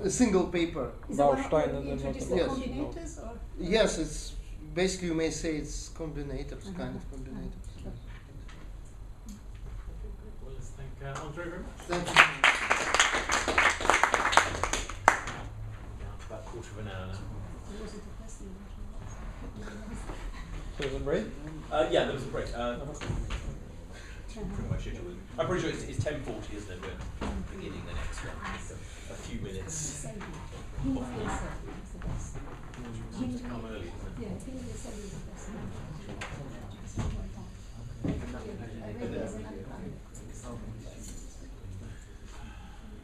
single paper. Is it one of introduced the combinators? Or? Yes, it's basically, you may say it's combinators, kind of combinators. Well, let's thank Andre very much. Thank you. About a quarter of an hour now. So there's a break? Yeah, there was a break. Pretty much schedule. I'm pretty sure it's 10:40, isn't it? We're beginning the next one. A few minutes. To come early, isn't it? Yeah, I think the assembly is the best.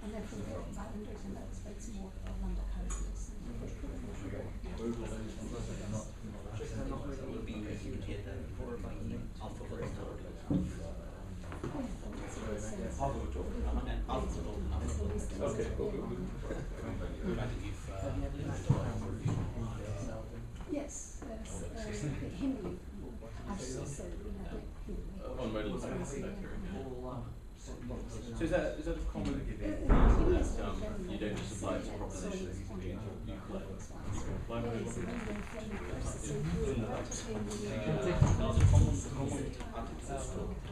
And then from there, boundaries and that expects more Lambda calculus. Will be here then alpha Okay. Yes, Hindley. On modal So is that a common you don't just apply it to propositions, you apply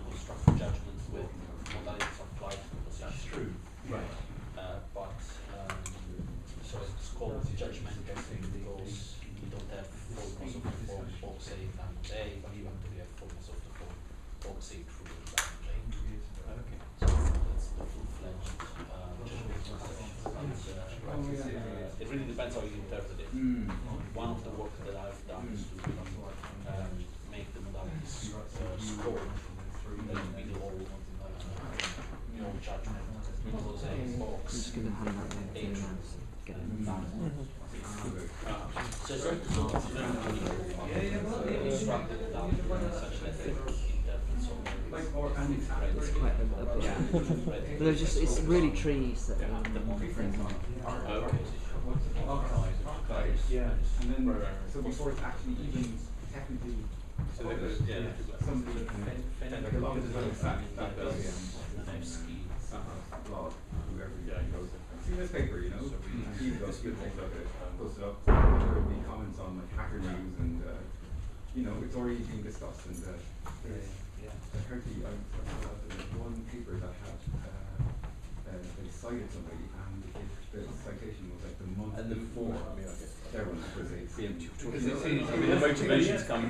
constructive judgments with modalities applied to that's true. Right. But so it's called judgment guessing because you don't have formulas of the form bulk saved and A, but you actually have formulas of the form bulk saved through the okay. So that's the full-fledged judgment. It really depends how you interpret it. One of the work that I've done is to make the modalities score that would be the whole judgment. Because a box so it's very constructed it down such that it interprets But there's just, it's really trees that yeah, and then so before it's actually even technically somebody like a lot of that does blog, whoever goes see this paper, you know, he goes to take a look at it, post it up, there will be comments on like hacker news and you know, it's already being discussed and apparently I saw one paper that had they cited somebody and the citation was like the month and the before. I mean, I guess there was the motivations come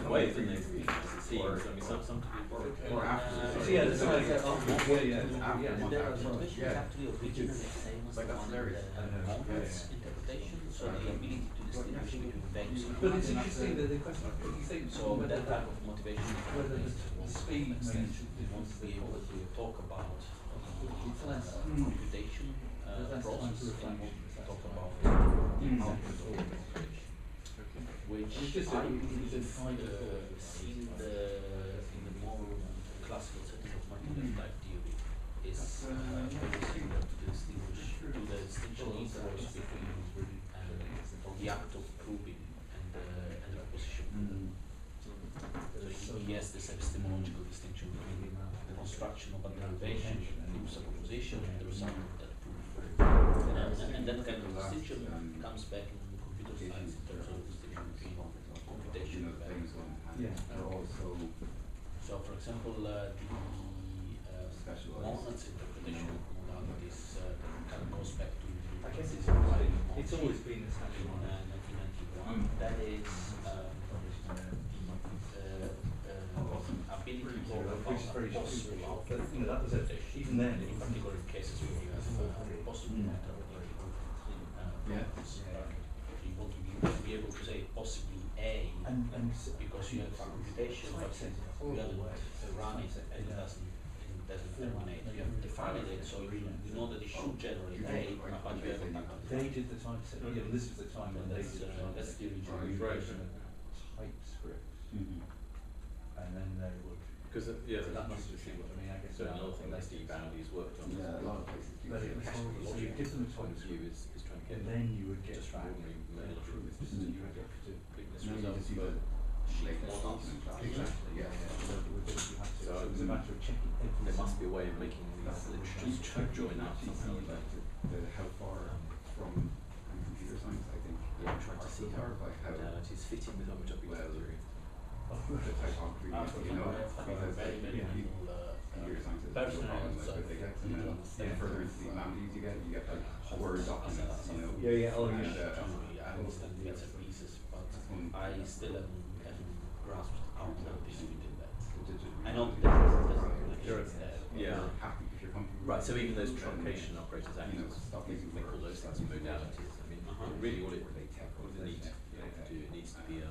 way, didn't they? Or I mean, some people or after. Yeah, that's what I said. There are motivations actually originally the same as the one Mont's interpretation, so the ability to distinguish between values. But it's interesting that the question you think so that type of motivation speed we want to be able to talk about computation process and talk about which I see in the more classical setting of mathematical type theory is similar to the distinction interest between the act of proving and the proposition. So yes, this epistemological distinction between the construction of a derivation proves a proposition and the result of that proof. And that kind of distinction comes back in computer science in terms of distinction between computation and values. So for example, the Monad's interpretation of modalities kind of goes back to I guess it's always been established in 1991. That is ability to which is very possible. But that was it. Even then, in particular cases where you have possible you want to be able to say possibly A, because you have computation, but you haven't run it and it doesn't terminate. You have defined it, so you know that it should generate A, but you haven't done it. they did the typeset. Yeah, this was the time when they did That's the original version of TypeScript, and then they would. Because So that must have been what I mean. I guess so another thing that Steve Boundy's worked on. Yeah, a lot of places. But it was always, so you give them a TypeScript, is trying to get and then you would get just back ordinary the mail truth. truth. So you would have to Bigness Now you results just use for a sheet latest models. document class. Exactly. Yeah, yeah. So So, it was a matter of checking every. There must be a way of making these join up somehow. How far from computer science, I think. Yeah, trying to see how like how modalities fitting with homotopy theory. the typography, you know, because very computer science is a problem with big X, and then further into the humanities you get like Word documents, you know. Yeah, oh, and, yeah. I understand bits and pieces, but I still haven't grasped how to distribute that. I know there's Yeah. Happy if you're comfortable. Right, so even those then, truncation operators, you know, stop using they call those things modalities. I mean, really all it needs to be,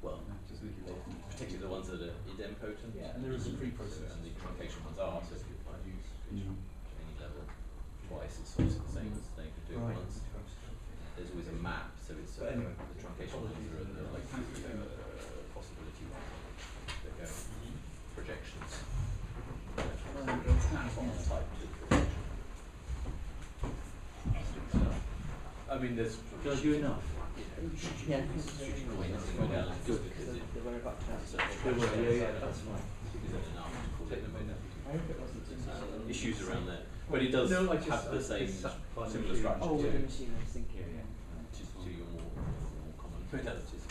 well, just make your life particularly the ones that are idempotent. Yeah, and there is a preprocessor. And the truncation ones are, so if you apply to any level twice, it's obviously the same as they could do it once. There's always a map, so it's But anyway, the truncation ones are like possibility that go projections. Type 2 projection. I mean, there's. Did I do enough? Yeah. Good, because it. They were about to have That's fine. Is that enough to call it a modality? I hope it wasn't Issues around that, but it does No, I just- have the same similar structure Oh, to, we're going to see I was thinking. to your more common modalities.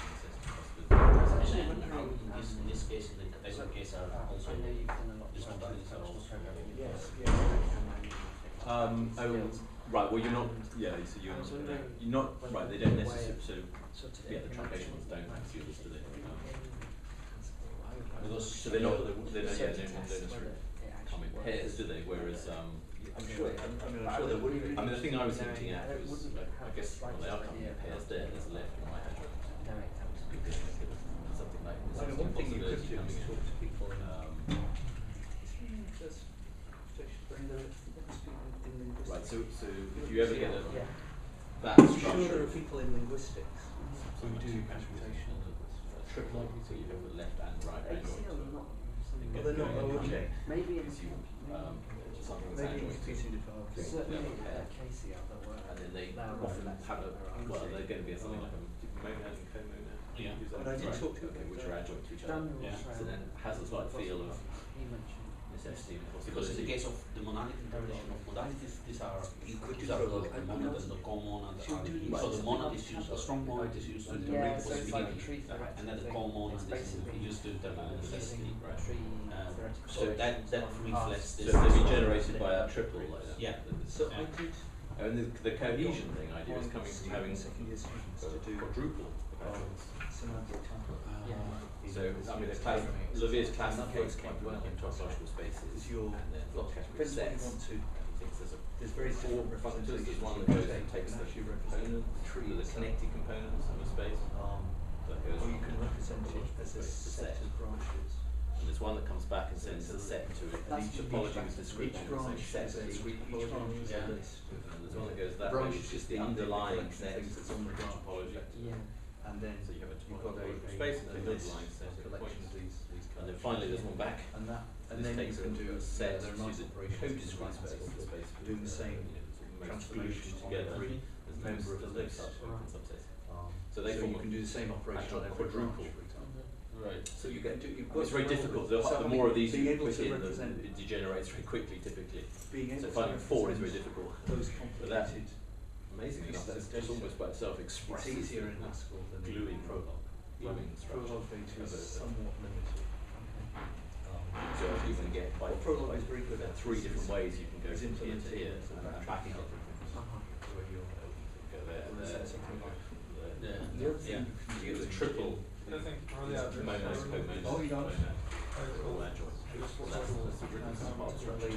And in this case, in the category case, are also I know you've done a lot these of modalities are also Right. Well, you're not. Yeah. So you're not. Right. They don't necessarily. So yeah, the truncation ones don't have seals, do they? So they're not. They don't necessarily come in pairs, do they? Whereas I'm sure. There would be. I mean, the thing I was hinting at was, I guess, well, they are coming in pairs there. There's a left and right hand. Something like this. I mean, one thing you could do is talk to people. Right. So if you ever get that I'm structure. sure there are people in linguistics who do computational triple, so you have the left and right hand joint. Well, they're not. Oh, okay. Maybe Gives you something that's Maybe hand it's jointed. easy to develop. certainly Casey out that work. And then they often have a, well, they're going to be something like a monad and co-monad. Yeah. But I did talk to Okay, which are adjoint to each other. So then has a slight feel of He mentioned. necessity and Because in the possibility. case of the monadic interpretation of modalities, these are could these are both the monad and the co-monad. So the monad is used, a strong monad is used to Yeah, interpret so it's like a possibility, tree theoretic and then the thing. co-monad It's is basically used to determine necessity. using right. tree So that reflects So this. they'll be generated by a triple like that. Yeah. So I did. And the cohesion thing idea is coming from having second year students to do quadruple adjoints. semantic type. So, I mean, Levier's classifies quite well in topological spaces, Is your and then lots of category depends what you sets. want to. He thinks there's There's very four different functors. There's representations one you that goes can and take takes and the actually represent component, trees. the connected components of a space. That goes Or you from can represent it as a space to set of branches. And there's one that comes back and sends a set to it. And each topology is discrete. Each So branch set is a discrete each topology. branch is Yeah. a list. And there's one that goes that Branch way, is which just is the the underlying collection of set things that's on the branch. topology. Yeah. And then So you have a you've got topological a space and then an list, underlying set a of collection points. of these And then finally there's one back. and that and This then you takes can do a set there are to nice the operations co-discrete in space, the space doing the same transformation transformation together. on every member of the list. subset. So they you form can do the same operation on every quadruple. branch, for example. Right. So you get to It's very difficult. The more of these you put in, it degenerates very quickly, typically. Being So able finding to four is very represent difficult. those But that, complicated, amazingly enough, that's It's almost by itself it's expresses easier in Haskell than gluing Prolog. gluing structure. Prolog data of is a- somewhat limited. So you're going to get by three different ways you can go from here to here and back again. Go there, there. Yeah. You get the triple monos, co-monos, all that joint. That's the written part structure.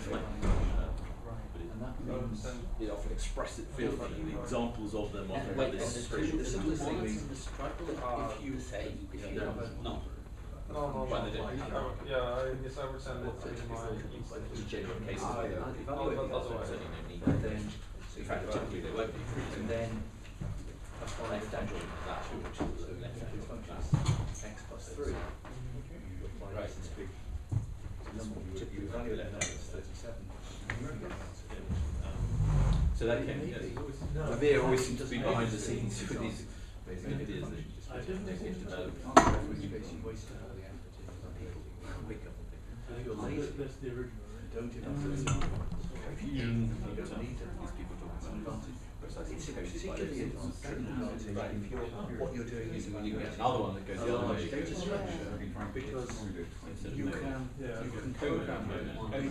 It often expresses it feelingly. The examples of them often have this spatial things in the struggle are if you say no. No. But they don't. Yeah, I guess I would send it to my In genuine cases, and then in fact, typically they won't be. and then Apply left hand joint that, which is the left hand x plus 3. You apply Right. this big number. You evaluate that number as 37. So that came. Revere always seems to be behind the scenes with these basic ideas that they've developed. You basically wasted all the effort in people wake up and think, if you're lazy, That's the original, right? don't evaluate. If you don't need to, these people talk about advantage. But it's particularly advantage if you're, what you're doing is You can get another one that goes the other way. data structure because you can program And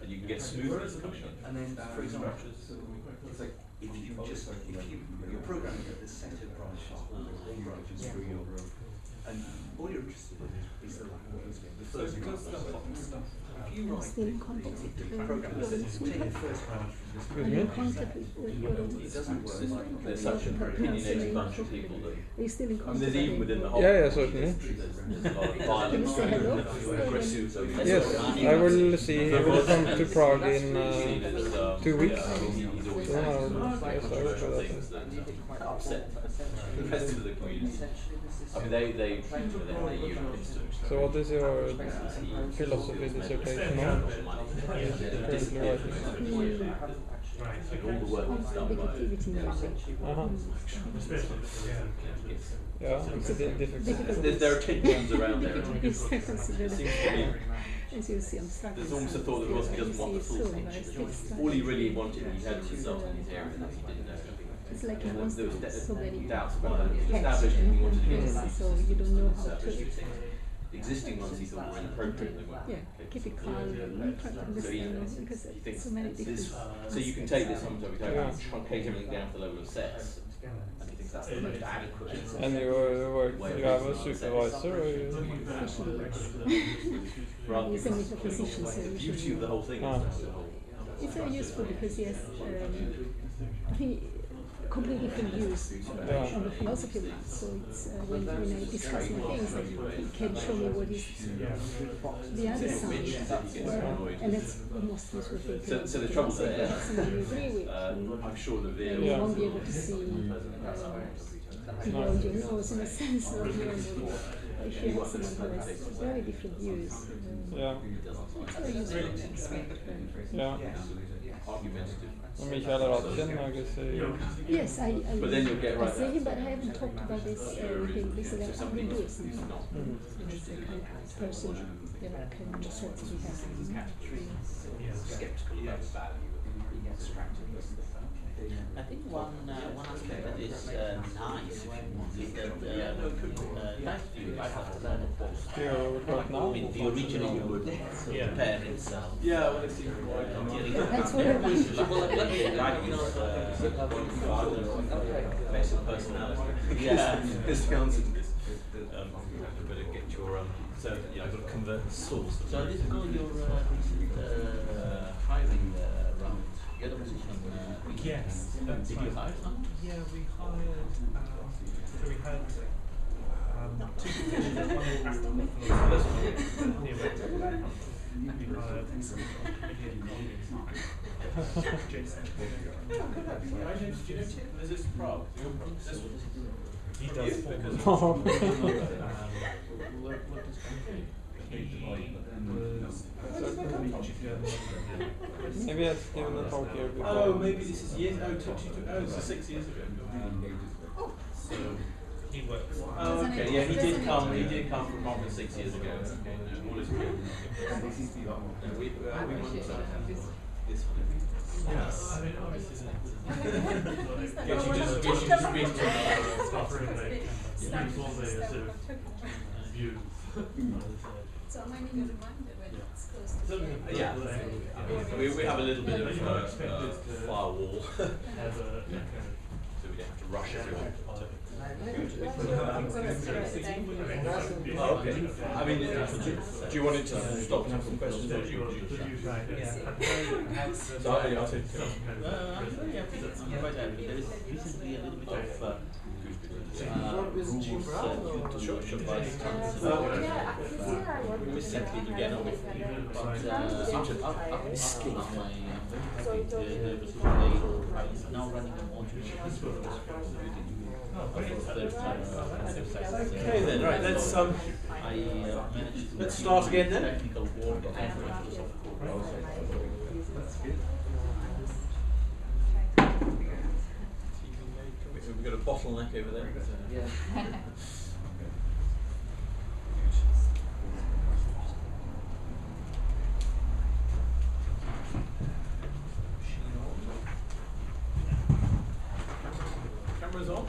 you can get smoothness coming in. and then, for example, it's like if you're programming at this set of branches, all branches through your room, and all you're interested in is the the first branch. If you write Still in contact with a program that says take the first branch from this Are you in contact with it doesn't work. There's such an opinionated bunch of people that. Are you still in I mean, contact? there's even within the whole. Yeah, certainly. There's a lot of violence, Can you say hello? aggressive. Yes, I will see. He will come to Prague in 2 weeks. He's always So, saying yes, I will try that. things that upset the rest of the community. I mean, they use it. So what is your philosophy dissertation on? Currently writing. All the work that's done by Yeah, it's a bit difficult. there are tensions around there. It seems considered to be. as you see, I'm struggling. There's almost a thought that he doesn't want the full picture. All he really wanted, he had himself in his area that he didn't know. It's like he wants There to was put so many doubts about it. He heads established that he wanted to do in this. so you don't know how to The existing ones he thought were inappropriate. They weren't. keep it calm and try to understand because He there's thinks so many different this, so you can take this sometimes we talk about truncate everything down to the level of sets, and he thinks that's the most adequate. And you have a supervisor or you? Rather He's a metaphysician, so the you beauty should. of the whole thing is the whole. It's very useful because he has, I think, completely different views on the philosophy of maths. So it's when I discuss my things, like, he can show me what is the other side, and that's the most useful thing. So the trouble there, Someone you agree with, I'm sure the and you won't be able to see beyond your nose in a sense, or beyond your. If you have someone who has very different views, Yeah. it's very useful in that respect. Yeah. argumentative. Och Mikael Radchen, I guess. Yes, I But then you'll get right I see back him, to but I haven't talked about this with him. This is like, I will do it He's sometime. not He's the kind of person that I can certainly have. skeptical about the value of abstracted. I think one aspect that is nice is that nice view I have to learn it first. I mean, the original would prepare itself. Yeah, well, it's even more That's what I mean. basic personality. Yeah, it's the answer to this. You better get your so yeah, I've got to convert the source. So I didn't know your recent hiring round. The other position. Yes. Did you hire someone? Yeah, we hired. So we had two positions. One in astronomical theoretical. We hired Jason. Do you know Tim? This is Prague. He does because what does he do? Maybe I've given a talk here before. Oh, maybe this is years. So 6 years ago. So he works. Oh, okay. Yeah, he did come. He did come from Hong Kong 6 years ago. Okay, no, all is good. We want to this one. Yes. You just read View. So I might need a reminder when it's close to the end. Yeah, we have a little bit of firewall, so we don't have to rush everyone. Oh, okay. I mean, do you want it to stop and have some questions, or do you want to do So I'll take it. I'm quite happy. There is recently a little bit of we simply together with but I'm missing my now running a module. Okay then, right, let's let's start again then. Technical work of philosophical. We've got a bottleneck over there. Yeah. Cameras on?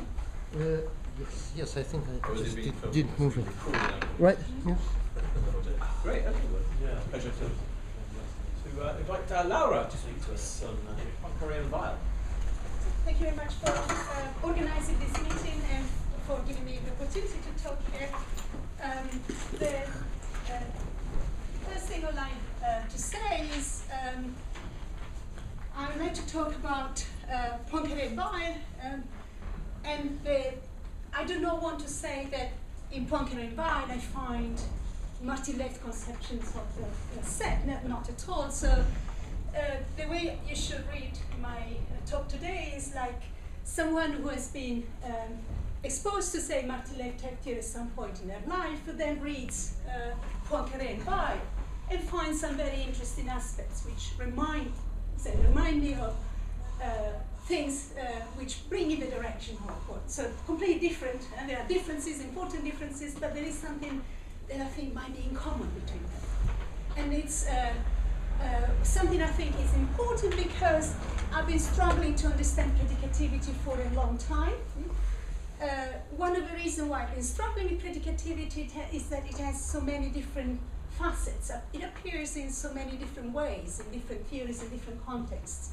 Yes, I think I Or is it just being filmed? did move it. Recorded now? Right, yeah. Great, okay. Pleasure to invite Laura to speak to us on Poincaré and Weil. Thank you very much for organizing this meeting and for giving me the opportunity to talk here. The first thing I'd like to say is I would like to talk about Poincaré and Weil, and I do not want to say that in Poincaré and Weil I find multi-left conceptions of the set, not at all. So the way you should read my talk today is like someone who has been exposed to, say, multi-left type theory at some point in their life, who then reads Poincaré and Weil and finds some very interesting aspects which remind me of things which bring in the direction of so completely different, and there are differences, important differences, but there is something that I think might be in common between them. And it's something I think is important because I've been struggling to understand predicativity for a long time. One of the reasons why I've been struggling with predicativity is that it has so many different facets. It appears in so many different ways, in different theories, in different contexts.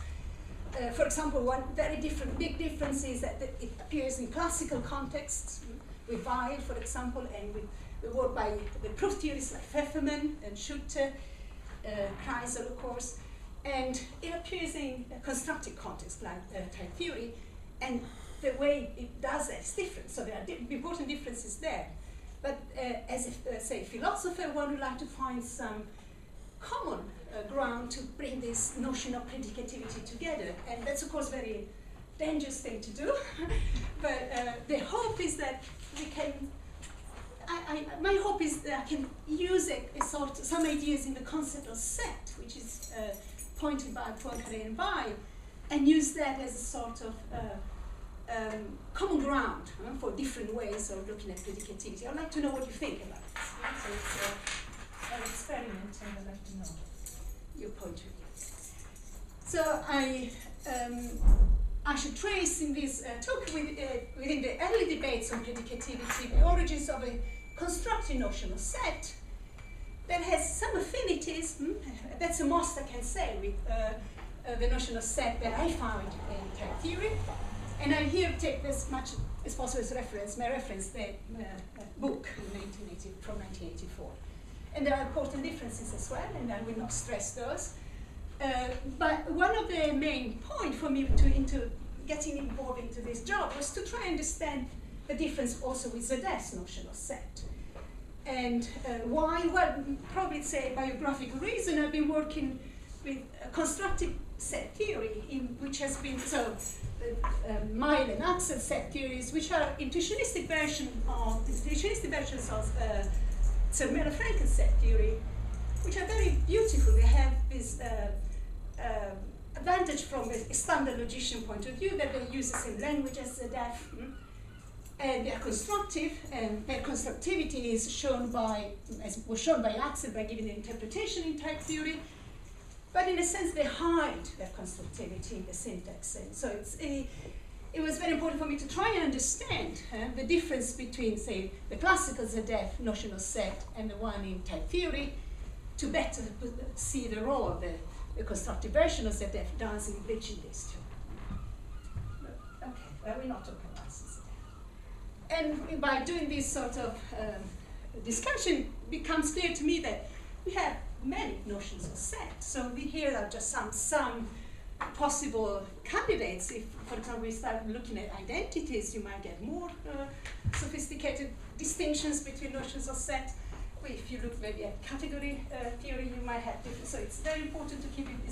For example, one very big difference is that it appears in classical contexts, with Weil, for example, and with the work by the proof theorists like Pfefferman and Schutte, Kreisel, of course, and it appears in a constructive context like type theory, and the way it does that is different. So there are important differences there. But as a say philosopher, one would like to find some common ground to bring this notion of predicativity together, and that's of course a very dangerous thing to do. But the hope is that we can. My hope is that I can use some ideas in the concept of set, which is pointed by Poincaré and Weil, and use that as a sort of common ground for different ways of looking at predicativity. I'd like to know what you think about this. So it's an experiment, and I'd like to know your point of view. So I should trace in this talk within the early debates on predicativity the origins of a constructive notion of set that has some affinities, that's the most I can say, with the notion of set that I found in type theory. And I here take as much as possible as reference, my reference, the book from 1984. And there are important differences as well, and I will not stress those. But one of the main points for me into getting involved into this job was to try and understand the difference also with Zadef's notion of set. And why? Well, probably it's a biographical reason. I've been working with constructive set theory, which has been, Weil and Axel set theories, which are intuitionistic versions of Zermelo-Fraenkel set theory, which are very beautiful. They have this advantage from a standard logician point of view that they use the same language as Zadef, and they are constructive, and their constructivity is shown by, as was shown by Axel, by giving an interpretation in type theory. But in a sense, they hide their constructivity in the syntax. And so it was very important for me to try and understand the difference between, say, the classical ZF notional set and the one in type theory, to better see the role of the constructive version of ZF does in bridging these two. But, okay, well, we're not talking about ZF. And by doing this sort of discussion, it becomes clear to me that we have many notions of set. So here are just some possible candidates. If, for example, we start looking at identities, you might get more sophisticated distinctions between notions of set. If you look maybe at category theory, you might have different. So it's very important to keep it